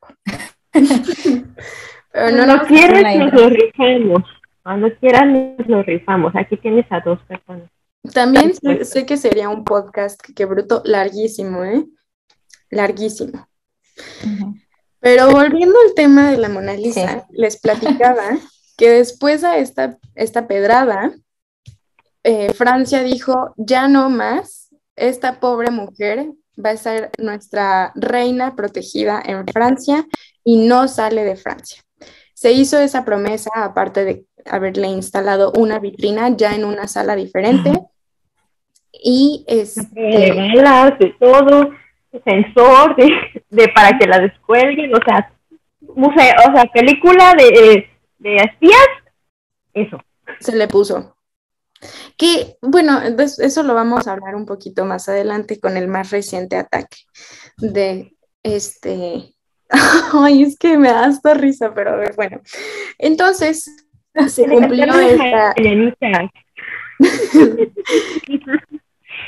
Pero no quieras, nos lo rifamos. Cuando quieras, nos lo rifamos. Aquí tienes a 2 personas. También sé que sería un podcast, que bruto, larguísimo, ¿eh? Larguísimo. Pero volviendo al tema de la Mona Lisa, les platicaba que después a esta pedrada, Francia dijo, ya no más, esta pobre mujer va a ser nuestra reina protegida en Francia y no sale de Francia. Se hizo esa promesa, aparte de haberle instalado una vitrina ya en una sala diferente. Y de balas, de todo, sensor, para que la descuelguen, o sea, museo, o sea, película de espías, eso. Se le puso. Que, bueno, eso lo vamos a hablar un poquito más adelante con el más reciente ataque de Ay, es que me da hasta risa, pero a ver, bueno. Entonces, se cumplió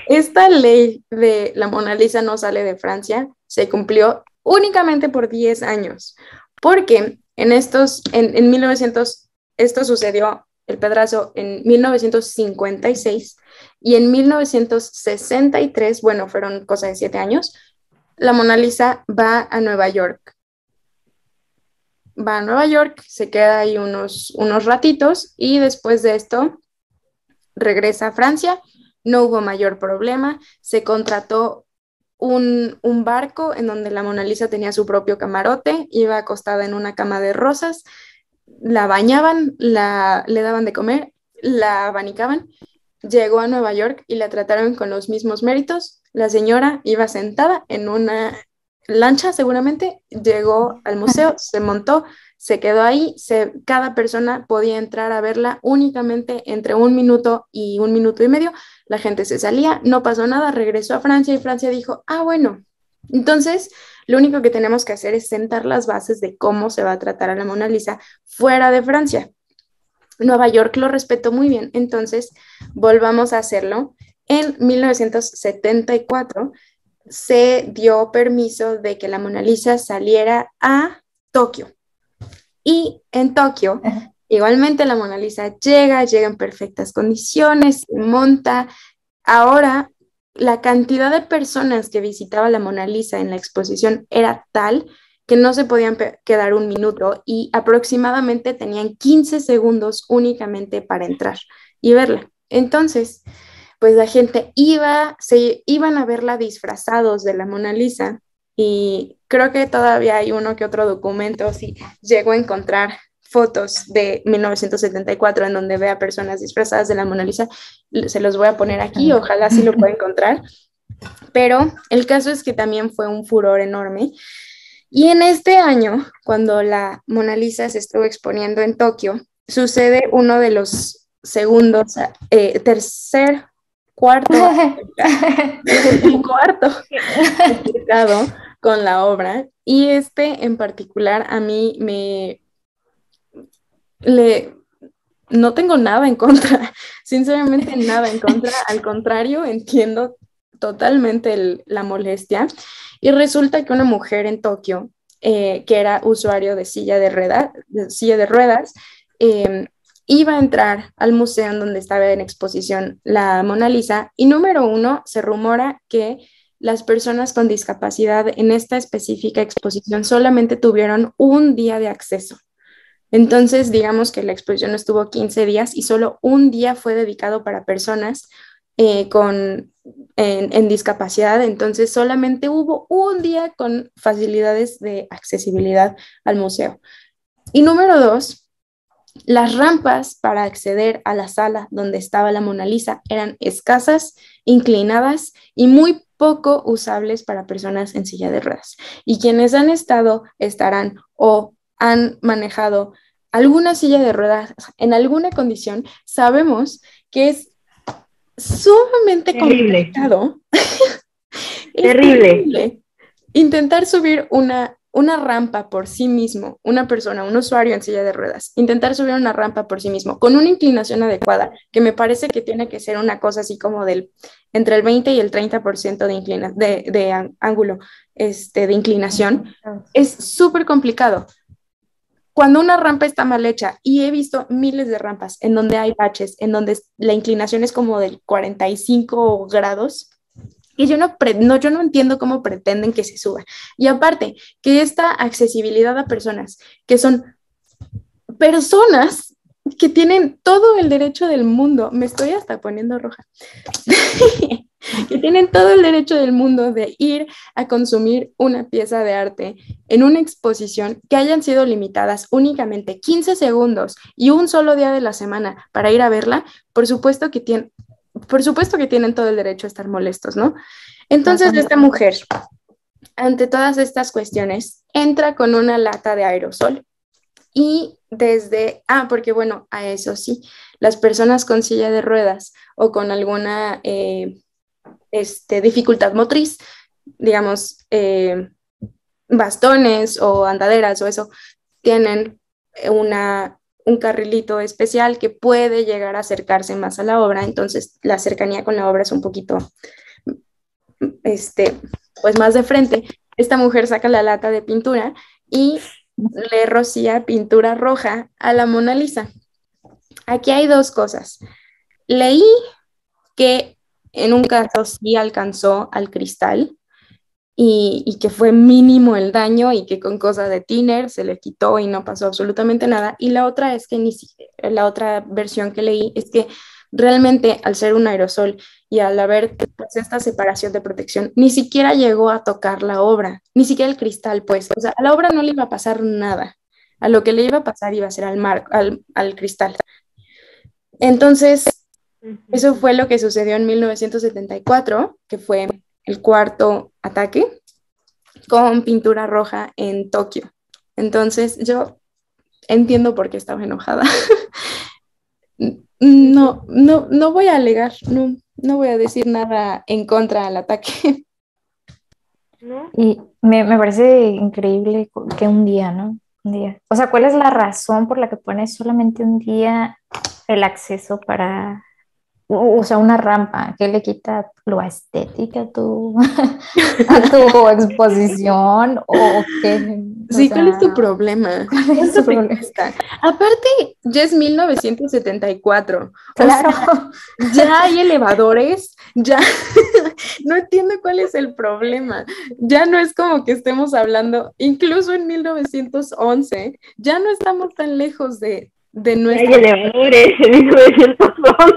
esta ley de la Mona Lisa no sale de Francia, se cumplió únicamente por 10 años, porque en 1900, esto sucedió, el pedrazo, en 1956 y en 1963, bueno, fueron cosa de 7 años, la Mona Lisa va a Nueva York. Va a Nueva York, se queda ahí unos ratitos y después de esto regresa a Francia. No hubo mayor problema, se contrató un barco en donde la Mona Lisa tenía su propio camarote, iba acostada en una cama de rosas, la bañaban, le daban de comer, la abanicaban, llegó a Nueva York y la trataron con los mismos méritos. La señora iba sentada en una lancha seguramente, llegó al museo, se montó, se quedó ahí, cada persona podía entrar a verla únicamente entre 1 minuto y 1 minuto y medio, la gente se salía, no pasó nada, regresó a Francia y Francia dijo, bueno, entonces lo único que tenemos que hacer es sentar las bases de cómo se va a tratar a la Mona Lisa fuera de Francia. Nueva York lo respetó muy bien, entonces volvamos a hacerlo. En 1974 se dio permiso de que la Mona Lisa saliera a Tokio. Y en Tokio, igualmente la Mona Lisa llega en perfectas condiciones, se monta. Ahora, la cantidad de personas que visitaba la Mona Lisa en la exposición era tal que no se podían quedar 1 minuto y aproximadamente tenían 15 segundos únicamente para entrar y verla. Entonces, pues la gente se iban a verla disfrazados de la Mona Lisa y creo que todavía hay uno que otro documento, si llego a encontrar fotos de 1974 en donde vea personas disfrazadas de la Mona Lisa, se los voy a poner aquí, ojalá sí lo pueda encontrar, pero el caso es que también fue un furor enorme. Y en este año, cuando la Mona Lisa se estuvo exponiendo en Tokio, sucede uno de los segundos, cuarto con la obra, y en particular a mí no tengo nada en contra, sinceramente nada en contra, al contrario, entiendo totalmente la molestia, y resulta que una mujer en Tokio, que era usuario de silla de ruedas, iba a entrar al museo en donde estaba en exposición la Mona Lisa, y número uno, se rumora que las personas con discapacidad en esta específica exposición solamente tuvieron un día de acceso. Entonces, digamos que la exposición estuvo 15 días y solo un día fue dedicado para personas en discapacidad. Entonces, solamente hubo un día con facilidades de accesibilidad al museo. Y número dos, las rampas para acceder a la sala donde estaba la Mona Lisa eran escasas, inclinadas y muy poco usables para personas en silla de ruedas. Y quienes estarán o han manejado alguna silla de ruedas en alguna condición, sabemos que es sumamente complicado. Terrible. Intentar subir una rampa por sí mismo, un usuario en silla de ruedas, intentar subir una rampa por sí mismo con una inclinación adecuada, que me parece que tiene que ser una cosa así como entre el 20 y el 30% de ángulo de inclinación, es súper complicado. Cuando una rampa está mal hecha, y he visto miles de rampas en donde hay baches, en donde la inclinación es como del 45 grados, y yo no entiendo cómo pretenden que se suba. Y aparte, que esta accesibilidad a personas, que son personas que tienen todo el derecho del mundo, me estoy hasta poniendo roja, que tienen todo el derecho del mundo de ir a consumir una pieza de arte en una exposición, que hayan sido limitadas únicamente 15 segundos y un solo día de la semana para ir a verla, por supuesto que tienen todo el derecho a estar molestos, ¿no? Entonces esta mujer, ante todas estas cuestiones, entra con una lata de aerosol y porque bueno, a eso sí, las personas con silla de ruedas o con alguna dificultad motriz, digamos, bastones o andaderas o eso, tienen un carrilito especial que puede llegar a acercarse más a la obra, entonces la cercanía con la obra es un poquito, pues más de frente. Esta mujer saca la lata de pintura y le rocía pintura roja a la Mona Lisa. Aquí hay dos cosas. Leí que en un caso sí alcanzó al cristal y que fue mínimo el daño y que con cosa de thinner se le quitó y no pasó absolutamente nada. Y la otra es que la otra versión que leí es que realmente al ser un aerosol y al haber pues, esta separación de protección, ni siquiera llegó a tocar la obra, ni siquiera el cristal, pues. O sea, a la obra no le iba a pasar nada. A lo que le iba a pasar iba a ser al cristal. Entonces, eso fue lo que sucedió en 1974, que fue el cuarto ataque con pintura roja en Tokio. Entonces, yo entiendo por qué estaba enojada. No voy a alegar, no voy a decir nada en contra del ataque. ¿No? Y me parece increíble que un día, ¿no? Un día. O sea, ¿cuál es la razón por la que pones solamente un día el acceso para, o sea, una rampa? ¿Qué le quita lo estética a tu, a tu exposición? ¿O qué? O Sí, ¿cuál es tu sea, problema? ¿cuál es ¿Cuánto tu te problema? cuesta? Aparte, ya es 1974. O sea, Claro. ya hay elevadores, ya no entiendo cuál es el problema. Ya no es como que estemos hablando, incluso en 1911, ya no estamos tan lejos de Y hay nuestra... elevadores en 1911.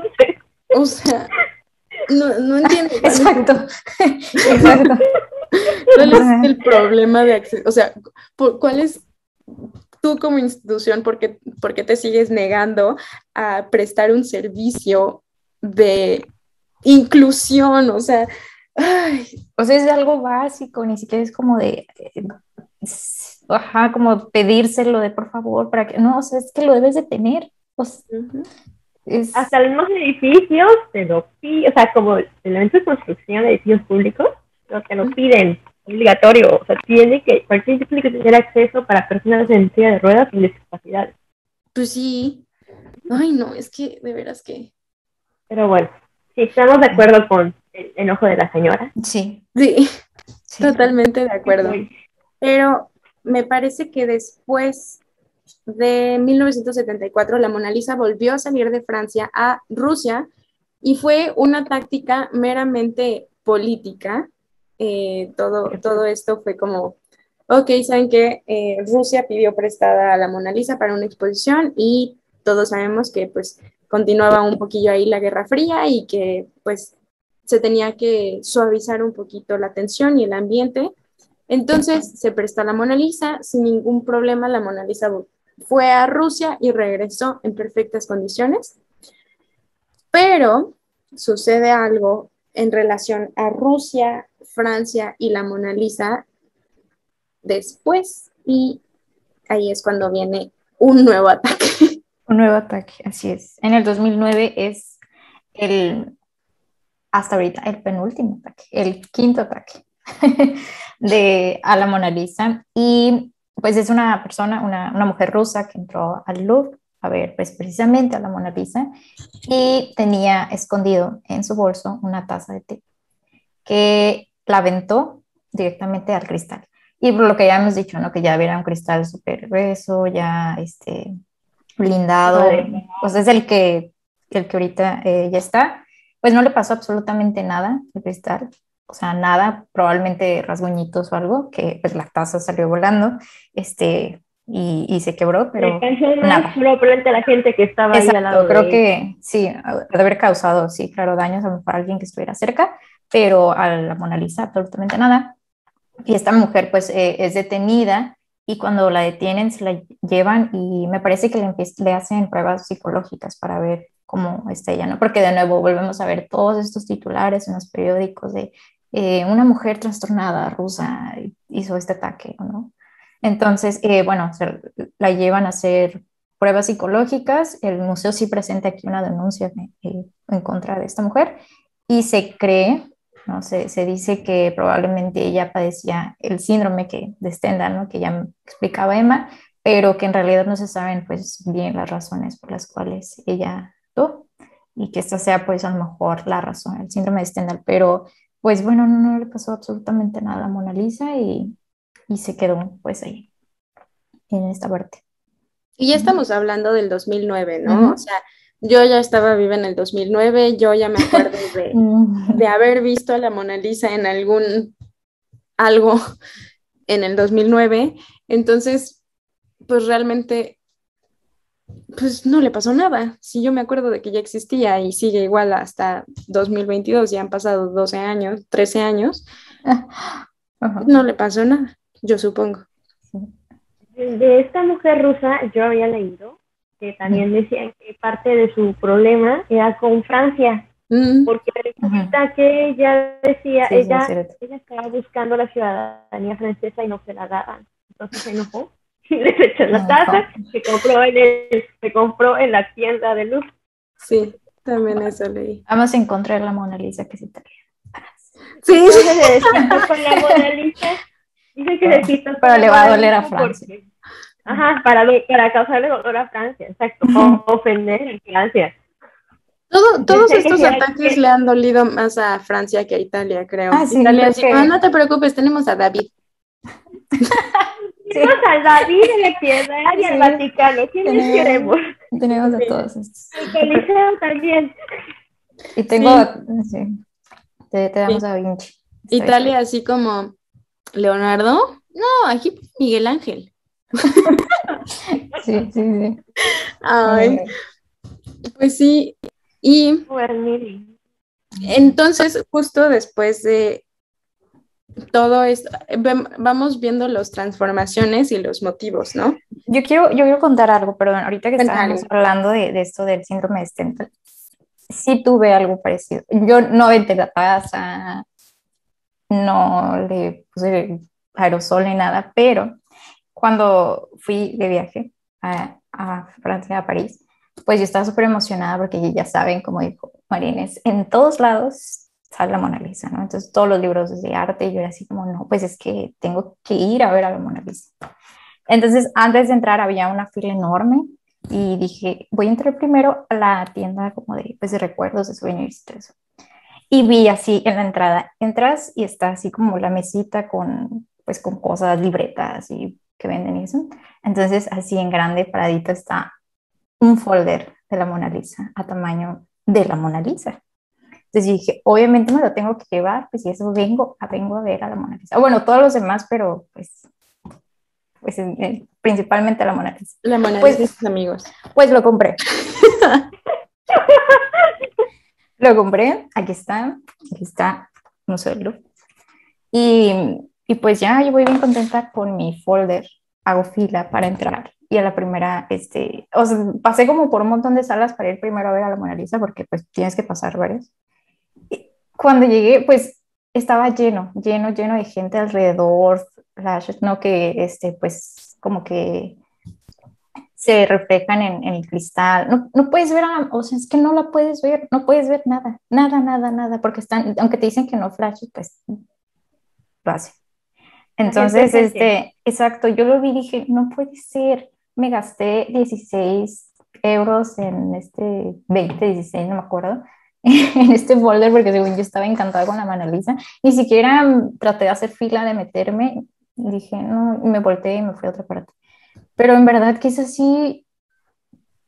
O sea, no entiendo Exacto, exacto. cuál es el problema de acceso. O sea, ¿cuál es tú como institución, por qué te sigues negando a prestar un servicio de inclusión? O sea, ay, O sea, es de algo básico, ni siquiera es como de, ajá, como pedírselo de por favor, para que, no, o sea, es que lo debes de tener. O sea, ujú. es, Hasta los mismos edificios te lo piden, o sea, como el evento de construcción de edificios públicos, lo que lo piden, obligatorio, o sea, tiene que, cualquier tiene que tener acceso para personas en silla de ruedas sin discapacidad. Pues sí. Ay, no, es que de veras que... Pero bueno, sí, estamos de acuerdo con el enojo de la señora. sí, Sí, sí. totalmente de acuerdo. Muy, Pero me parece que después de 1974, la Mona Lisa volvió a salir de Francia a Rusia y fue una táctica meramente política. Todo esto fue como, ok, saben que Rusia pidió prestada a la Mona Lisa para una exposición y todos sabemos que pues continuaba un poquillo ahí la Guerra Fría y que pues se tenía que suavizar un poquito la tensión y el ambiente. Entonces se prestó la Mona Lisa, sin ningún problema la Mona Lisa fue a Rusia y regresó en perfectas condiciones, pero sucede algo en relación a Rusia, Francia y la Mona Lisa después y ahí es cuando viene un nuevo ataque. Un nuevo ataque, así es. En el 2009 es el, hasta ahorita, el penúltimo ataque, el quinto ataque a la Mona Lisa. Y pues es una persona, una mujer rusa que entró al Louvre a ver pues precisamente a la Mona Lisa y tenía escondido en su bolso una taza de té que la aventó directamente al cristal. Y por lo que ya hemos dicho, ¿no? Que ya era un cristal súper grueso, ya blindado, vale. pues es el que ahorita ya está. Pues no le pasó absolutamente nada al cristal, o sea, nada, probablemente rasguñitos o algo, que pues la taza salió volando, y se quebró, pero Alcanzó más, nada. probablemente a la gente que estaba ahí al Exacto, lado creo de ella. que sí, ha de haber causado, sí, claro, daños a lo mejor a alguien que estuviera cerca, pero a la Mona Lisa absolutamente nada. Y esta mujer pues es detenida y cuando la detienen se la llevan y me parece que le hacen pruebas psicológicas para ver cómo está ella, ¿no? Porque de nuevo volvemos a ver todos estos titulares en los periódicos de una mujer trastornada rusa hizo este ataque, ¿no? Entonces, bueno, la llevan a hacer pruebas psicológicas. El museo sí presenta aquí una denuncia en contra de esta mujer y se cree, ¿no? Se dice que probablemente ella padecía el síndrome de Stendhal, ¿no? Que ya me explicaba Emma, pero que en realidad no se saben pues bien las razones por las cuales ella actuó y que esta sea pues a lo mejor la razón, el síndrome de Stendhal, pero pues bueno, no le pasó absolutamente nada a Mona Lisa y se quedó pues ahí, en esta parte. Y ya Ujú. estamos hablando del 2009, ¿no? O Ujú. sea, yo ya estaba viva en el 2009, yo ya me acuerdo de haber visto a la Mona Lisa en algo en el 2009. Entonces, pues realmente, pues no le pasó nada. Si yo me acuerdo de que ya existía y sigue igual hasta 2022, ya han pasado 12 años, 13 años, Ajá, no le pasó nada, yo supongo. sí. De esta mujer rusa yo había leído que Ujú, también decían que parte de su problema era con Francia, Mm, porque ujú. resulta que ella decía, Sí, sí, es cierto. ella estaba buscando la ciudadanía francesa y no se la daban. Entonces se enojó, les echó la taza, Hijo. se compró en la tienda de luz. sí, también eso leí. Vamos a encontrar la Mona Lisa que es italiana. Sí, Entonces se desquitó con la Mona Lisa. Dice que se desquitó con Pero la le va a Mona doler a Lisa Francia. porque, ajá, para causarle dolor a Francia, exacto, o ofender a Francia. Todos Dice que estos si era ataques que, le han dolido más a Francia que a Italia, creo. Ah, sí, Italia creo así, como, que no te preocupes, tenemos a David. queremos sí, al David en la piedad y al sí, Vaticano, ¿quiénes queremos? tenemos a todos estos. El Coliseo también. Y tengo, Sí, sí, te damos sí. a Vinci. Está bien. Italia así como Leonardo. No, aquí Miguel Ángel. Sí, sí, sí. Ay, Eh, pues sí. Y Guarneri. entonces, justo después de todo esto, vamos viendo las transformaciones y los motivos, ¿no? yo quiero contar algo, perdón, ahorita que Cuenta estábamos algo. hablando de esto del síndrome de Stendhal, sí tuve algo parecido. Yo no aventé la taza, no le puse aerosol ni nada, pero cuando fui de viaje a Francia, a París, pues yo estaba súper emocionada porque ya saben, como dijo Marines, en todos lados sale la Mona Lisa, ¿no? Entonces todos los libros de arte, yo era así como, no, pues es que tengo que ir a ver a la Mona Lisa. Entonces antes de entrar había una fila enorme y dije, voy a entrar primero a la tienda como de, pues, de recuerdos, de souvenirs y todo eso. Y vi así en la entrada, entras y está así como la mesita con, pues, con cosas, libretas y que venden y eso. Entonces, así en grande, paradito, está un folder de la Mona Lisa, a tamaño de la Mona Lisa. Entonces dije, obviamente me lo tengo que llevar, pues si eso vengo a ver a la Mona Lisa. Bueno, todos los demás, pero pues principalmente a la Mona Lisa. La Mona Lisa y Pues, sus amigos. pues lo compré. Lo compré, aquí está, Museo del Louvre. Y pues ya yo voy bien contenta con mi folder, hago fila para entrar. Y a la primera, o sea, pasé como por un montón de salas para ir primero a ver a la Mona Lisa, porque pues tienes que pasar varios. Y cuando llegué, pues estaba lleno, lleno, lleno de gente alrededor, flashes, ¿no? Que pues como que se reflejan en el cristal. No, no puedes ver, o sea, es que no la puedes ver, no puedes ver nada, nada, nada, nada, porque están, aunque te dicen que no flashes, pues lo hacen. La gente es Entonces, gente. exacto, yo lo vi y dije, no puede ser, me gasté 16 euros en 20 16 no me acuerdo, en este folder porque según yo estaba encantada con la Mona Lisa, ni siquiera traté de hacer fila, de meterme, dije, no, y me volteé y me fui a otra parte. Pero en verdad que es así,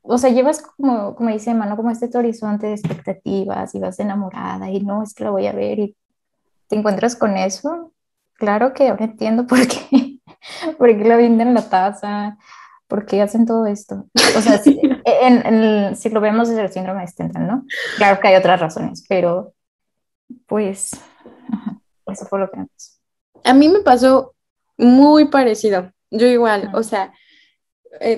o sea, llevas como dice Emma, ¿no? Como este horizonte de expectativas y vas enamorada y no, es que la voy a ver y te encuentras con eso. Claro que ahora entiendo por qué. ¿Por qué le venden la taza? ¿Por qué hacen todo esto? O sea, si lo vemos desde el síndrome de Stendhal, ¿no? Claro que hay otras razones, pero pues eso fue lo que me pasó. A mí me pasó muy parecido. Yo igual, o sea,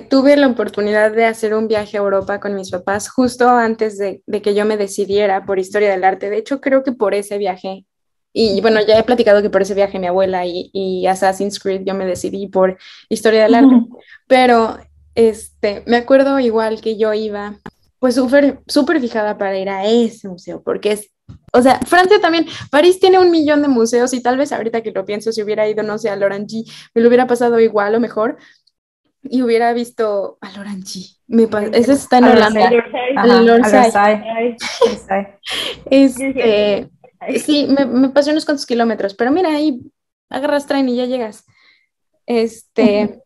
tuve la oportunidad de hacer un viaje a Europa con mis papás justo antes de que yo me decidiera por historia del arte. De hecho, creo que por ese viaje, y bueno, ya he platicado que por ese viaje mi abuela y Assassin's Creed yo me decidí por historia del arte, pero me acuerdo igual que yo iba pues súper fijada para ir a ese museo, porque es, o sea, Francia también, París tiene 1 millón de museos y tal vez ahorita que lo pienso, si hubiera ido, no sé, a Lorangy, me lo hubiera pasado igual o mejor y hubiera visto a Loranchi. Ese está en Al Holanda. Versailles. Al Ajá, al Versailles. Versailles. Sí, me pasé unos cuantos kilómetros, pero mira, ahí agarras tren y ya llegas. Eh,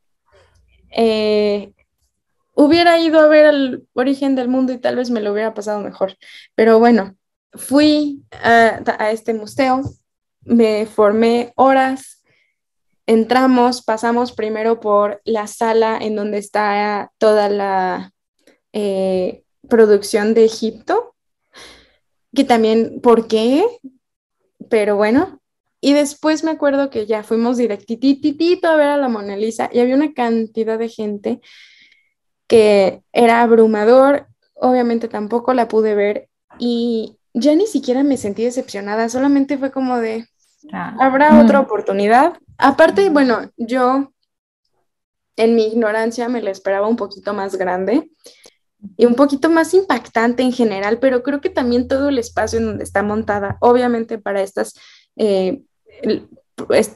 Hubiera ido a ver el origen del mundo y tal vez me lo hubiera pasado mejor. Pero bueno, fui a este museo, me formé horas. Entramos, pasamos primero por la sala en donde está toda la producción de Egipto, que también, ¿por qué? Pero bueno, y después me acuerdo que ya fuimos directititito a ver a la Mona Lisa y había una cantidad de gente que era abrumador, obviamente tampoco la pude ver y ya ni siquiera me sentí decepcionada, solamente fue como de, ¿habrá otra oportunidad? Aparte, bueno, yo en mi ignorancia me la esperaba un poquito más grande y un poquito más impactante en general, pero creo que también todo el espacio en donde está montada, obviamente para estas, eh,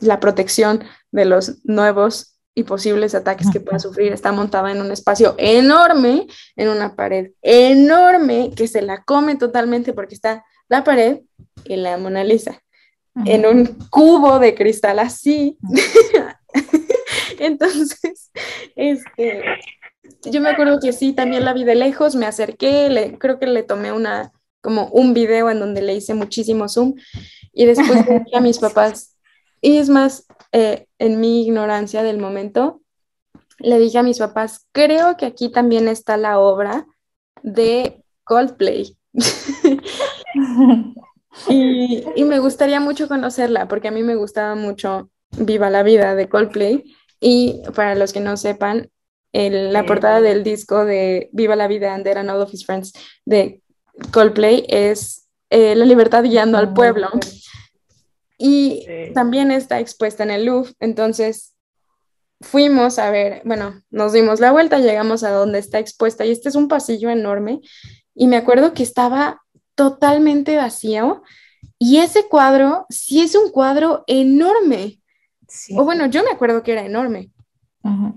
la protección de los nuevos y posibles ataques que pueda sufrir, está montada en un espacio enorme, en una pared enorme que se la come totalmente porque está la pared y la Mona Lisa en un cubo de cristal así. Entonces, yo me acuerdo que sí, también la vi de lejos, me acerqué, creo que le tomé como un video en donde le hice muchísimo zoom y después le dije a mis papás, y es más, en mi ignorancia del momento, le dije a mis papás, creo que aquí también está la obra de Coldplay. Y me gustaría mucho conocerla porque a mí me gustaba mucho Viva la Vida de Coldplay y para los que no sepan, la portada del disco de Viva la Vida and There and All of His Friends de Coldplay es la libertad guiando al pueblo y también está expuesta en el Louvre, entonces fuimos a ver, bueno, nos dimos la vuelta, llegamos a donde está expuesta y este es un pasillo enorme y me acuerdo que estaba totalmente vacío y ese cuadro sí es un cuadro enorme. Sí. O bueno, yo me acuerdo que era enorme.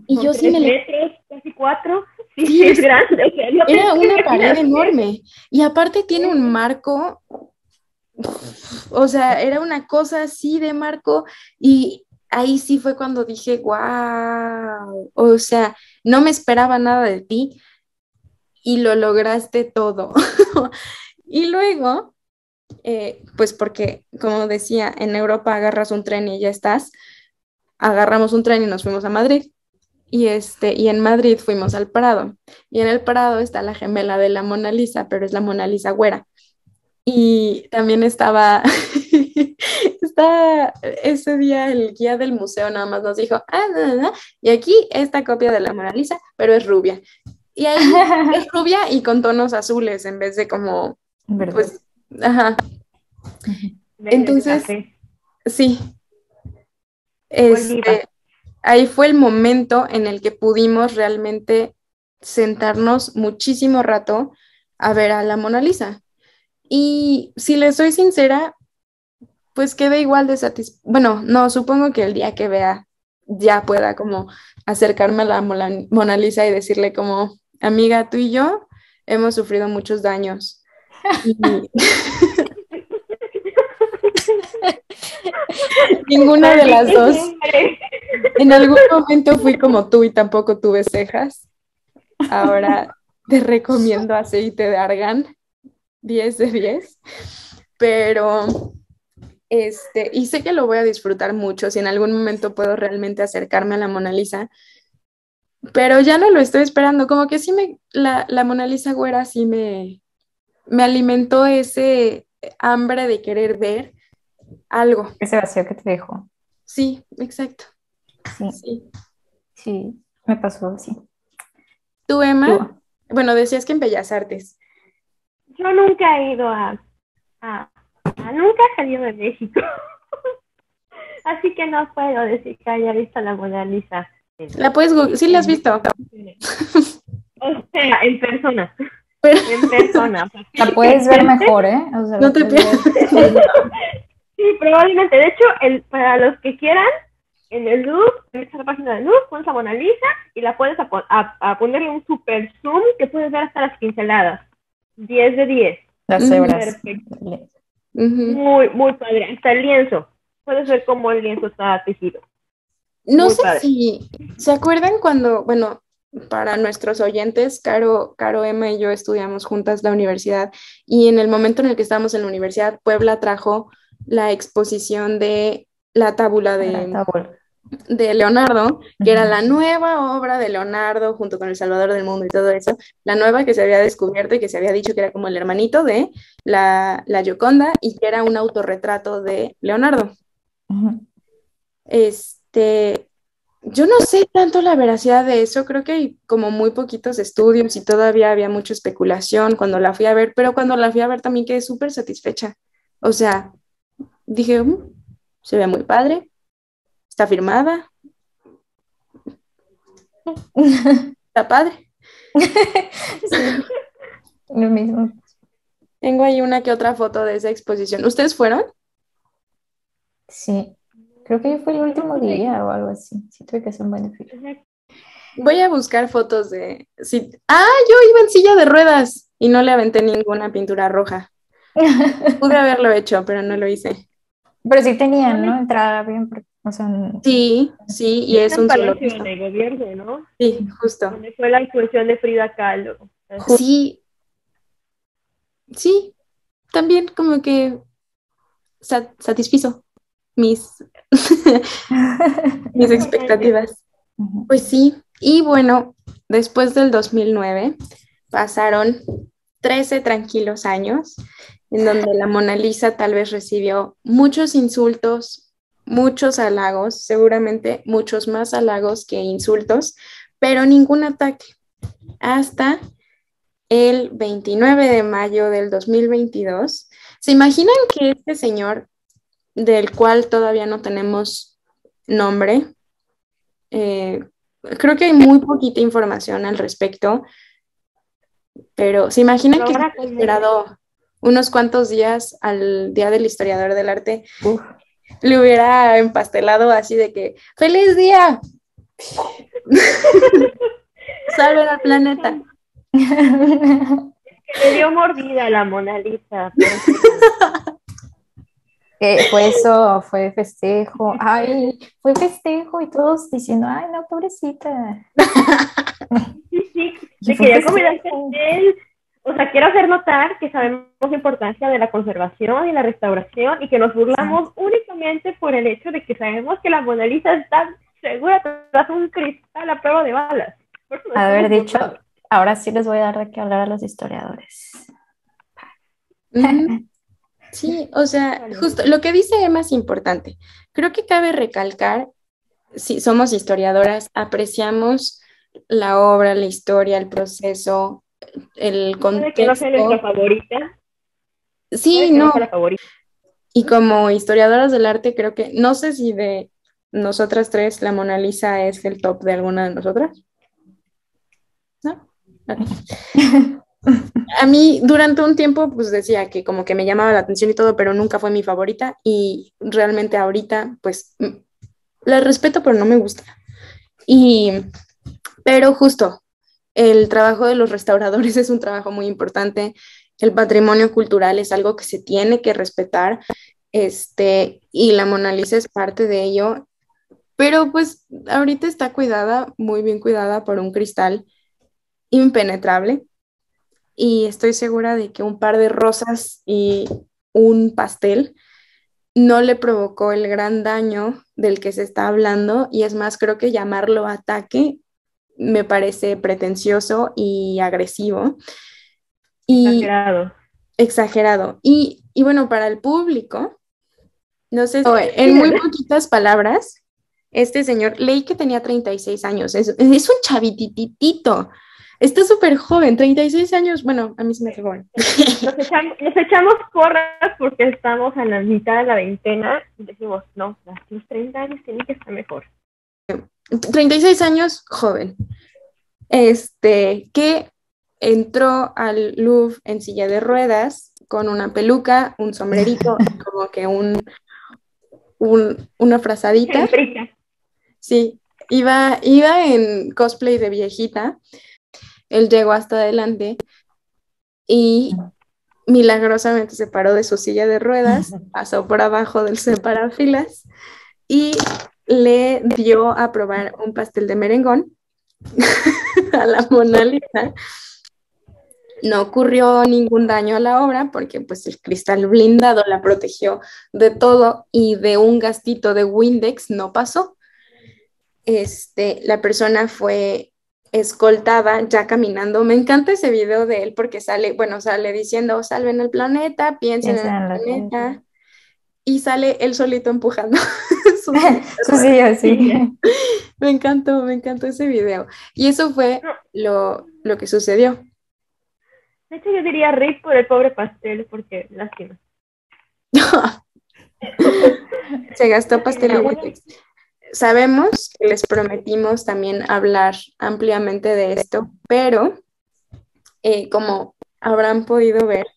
Y yo sí me metros, casi 4. Sí, es grande. O sea, era una pared enorme. Y aparte tiene un marco, o sea, era una cosa así de marco y ahí sí fue cuando dije, wow, o sea, no me esperaba nada de ti y lo lograste todo. Y luego, pues porque, como decía, en Europa agarras un tren y ya estás, agarramos un tren y nos fuimos a Madrid. Y en Madrid fuimos al Prado. Y en el Prado está la gemela de la Mona Lisa, pero es la Mona Lisa güera. Y también estaba ese día el guía del museo nada más nos dijo, y aquí esta copia de la Mona Lisa, pero es rubia. Y ahí es rubia y con tonos azules en vez de como, pues, ajá. Entonces, sí, ahí fue el momento en el que pudimos realmente sentarnos muchísimo rato a ver a la Mona Lisa. Y si les soy sincera, pues quedé igual de satisfecha. Bueno, no, supongo que el día que vea ya pueda como acercarme a la Mona Lisa y decirle como, amiga, tú y yo hemos sufrido muchos daños. Ninguna de las dos. En algún momento fui como tú y tampoco tuve cejas. Ahora te recomiendo aceite de argán, 10 de 10. Pero Y sé que lo voy a disfrutar mucho si en algún momento puedo realmente acercarme a la Mona Lisa, pero ya no lo estoy esperando, como que sí la Mona Lisa güera sí me alimentó ese hambre de querer ver algo. Ese vacío que te dejó. Sí, exacto. Sí, Sí. sí, me pasó así. Tú, Emma, Tú. bueno, decías que en Bellas Artes. Yo nunca he ido nunca he salido de México. Así que no puedo decir que haya visto la Mona Lisa La puedes sí la has visto. o sea, en persona. Pero En persona. La puedes ver mejor, ¿eh? O sea, no la te puedes ver. pierdas. Sí, probablemente. De hecho, para los que quieran, en el Louvre, en esa página del Louvre, pones a Mona Lisa y la puedes a ponerle un super zoom que puedes ver hasta las pinceladas. 10 de 10. Las hebras. Perfecto. Ujú. Muy, muy padre. Hasta el lienzo. Puedes ver cómo el lienzo está tejido. No Muy sé padre. si se acuerdan cuando, bueno, para nuestros oyentes, Caro, Emma y yo estudiamos juntas la universidad y en el momento en el que estábamos en la universidad, Puebla trajo la exposición de la tábula La tabla. de Leonardo, que era Ujú. la nueva obra de Leonardo junto con El Salvador del Mundo y todo eso, la nueva que se había descubierto y que se había dicho que era como el hermanito de la Gioconda y que era un autorretrato de Leonardo. Ujú. Este, yo no sé tanto la veracidad de eso, creo que hay como muy poquitos estudios y todavía había mucha especulación cuando la fui a ver, pero cuando la fui a ver también quedé súper satisfecha. O sea, dije, se ve muy padre, está firmada, está padre. Sí, lo mismo. Tengo ahí una que otra foto de esa exposición. ¿Ustedes fueron? Sí, creo que fue el último día o algo así. Sí, tuve que hacer un buen fila. Voy a buscar fotos de... Sí. Ah, yo iba en silla de ruedas y no le aventé ninguna pintura roja. Pude haberlo hecho, pero no lo hice. Pero sí tenían, ¿no? Entrada bien, o sea, Sí, sí, y Es es en un solo Palacio piso. de Gobierno, ¿no? Sí, justo. Donde fue la exposición de Frida Kahlo. Sí, sí, también como que satisfizo mis, mis Importante. expectativas. Ujú. Pues sí, y bueno, después del 2009 pasaron 13 tranquilos años en donde la Mona Lisa tal vez recibió muchos insultos, muchos halagos, seguramente muchos más halagos que insultos, pero ningún ataque. Hasta el 29 de mayo del 2022. ¿Se imaginan que este señor, del cual todavía no tenemos nombre, eh, creo que hay muy poquita información al respecto, pero ¿se imaginan Pero que se ahora hubiera con el esperado unos cuantos días al Día del Historiador del Arte, Uf. le hubiera empastelado así de que ¡Feliz día! ¡Salven al planeta! le dio mordida a la Mona Lisa, por eso. Fue eso, fue festejo. Ay, fue festejo y todos diciendo, ay, no, pobrecita. Sí, sí, Y le fue quería comer al festejo. pastel. O sea, quiero hacer notar que sabemos la importancia de la conservación y la restauración y que nos burlamos únicamente por el hecho de que sabemos que la Mona Lisa está segura tras un cristal a prueba de balas. Por eso nos Haber estamos dicho, burlando. ahora sí les voy a dar de qué hablar a los historiadores. Ujú. Sí, o sea, Vale. justo lo que dice Emma es importante. Creo que cabe recalcar, si somos historiadoras, apreciamos la obra, la historia, el proceso, el Puede que no sea nuestra contexto. favorita, Sí, puede que no no. sea la favorita. Y como historiadoras del arte, creo que, no sé si de nosotras tres, la Mona Lisa es el top de alguna de nosotras, ¿no? Ok. A mí durante un tiempo pues decía que como que me llamaba la atención y todo, pero nunca fue mi favorita y realmente ahorita pues la respeto, pero no me gusta. Y, pero justo, el trabajo de los restauradores es un trabajo muy importante. El patrimonio cultural es algo que se tiene que respetar, y la Mona Lisa es parte de ello. Pero pues ahorita está cuidada, muy bien cuidada por un cristal impenetrable y estoy segura de que un par de rosas y un pastel no le provocó el gran daño del que se está hablando, y es más, creo que llamarlo ataque me parece pretencioso y agresivo y Exagerado. exagerado. Y bueno, para el público, no sé, en muy poquitas palabras, este señor, leí que tenía 36 años, es un chavititito, está súper joven, 36 años, bueno, a mí se me hace joven. Nos echamos porras porque estamos a la mitad de la veintena y decimos, no, los 30 años tienen que estar mejor. 36 años, joven. Que entró al Louvre en silla de ruedas, con una peluca, un sombrerito, como que una frazadita. Sí, iba en cosplay de viejita. Él llegó hasta adelante y milagrosamente se paró de su silla de ruedas, pasó por abajo del separafilas y le dio a probar un pastel de merengón a la Mona Lisa. No ocurrió ningún daño a la obra porque pues el cristal blindado la protegió de todo, y de un gastito de Windex no pasó. La persona fue escoltada ya caminando. Me encanta ese video de él porque sale diciendo, salven el planeta, piensen en el planeta, y sale él solito empujando su silla, sí. Me encantó ese video. Y eso fue lo que sucedió. De hecho, yo diría RIP por el pobre pastel, porque lástima. Se gastó pastel y Windex. Sabemos que les prometimos también hablar ampliamente de esto, pero como habrán podido ver,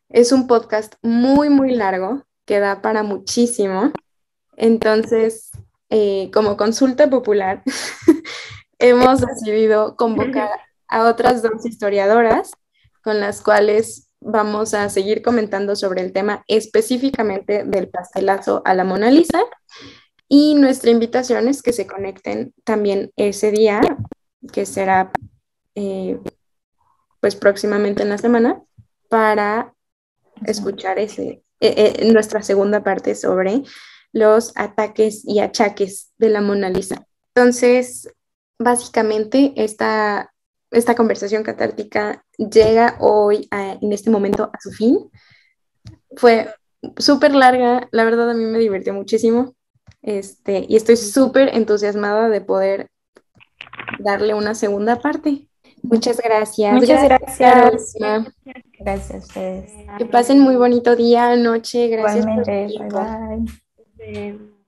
es un podcast muy, muy largo que da para muchísimo. Entonces, como consulta popular, hemos decidido convocar a otras 2 historiadoras con las cuales vamos a seguir comentando sobre el tema específicamente del pastelazo a la Mona Lisa. Y nuestra invitación es que se conecten también ese día, que será pues próximamente en la semana, para escuchar nuestra segunda parte sobre los ataques y achaques de la Mona Lisa. Entonces, básicamente, esta conversación catártica llega hoy, en este momento, a su fin. Fue súper larga, la verdad a mí me divirtió muchísimo, y estoy súper entusiasmada de poder darle una segunda parte. Muchas gracias. Muchas gracias. Carolina. Gracias a ustedes. Que pasen muy bonito día, noche. Gracias por Igualmente, su bye tiempo. bye.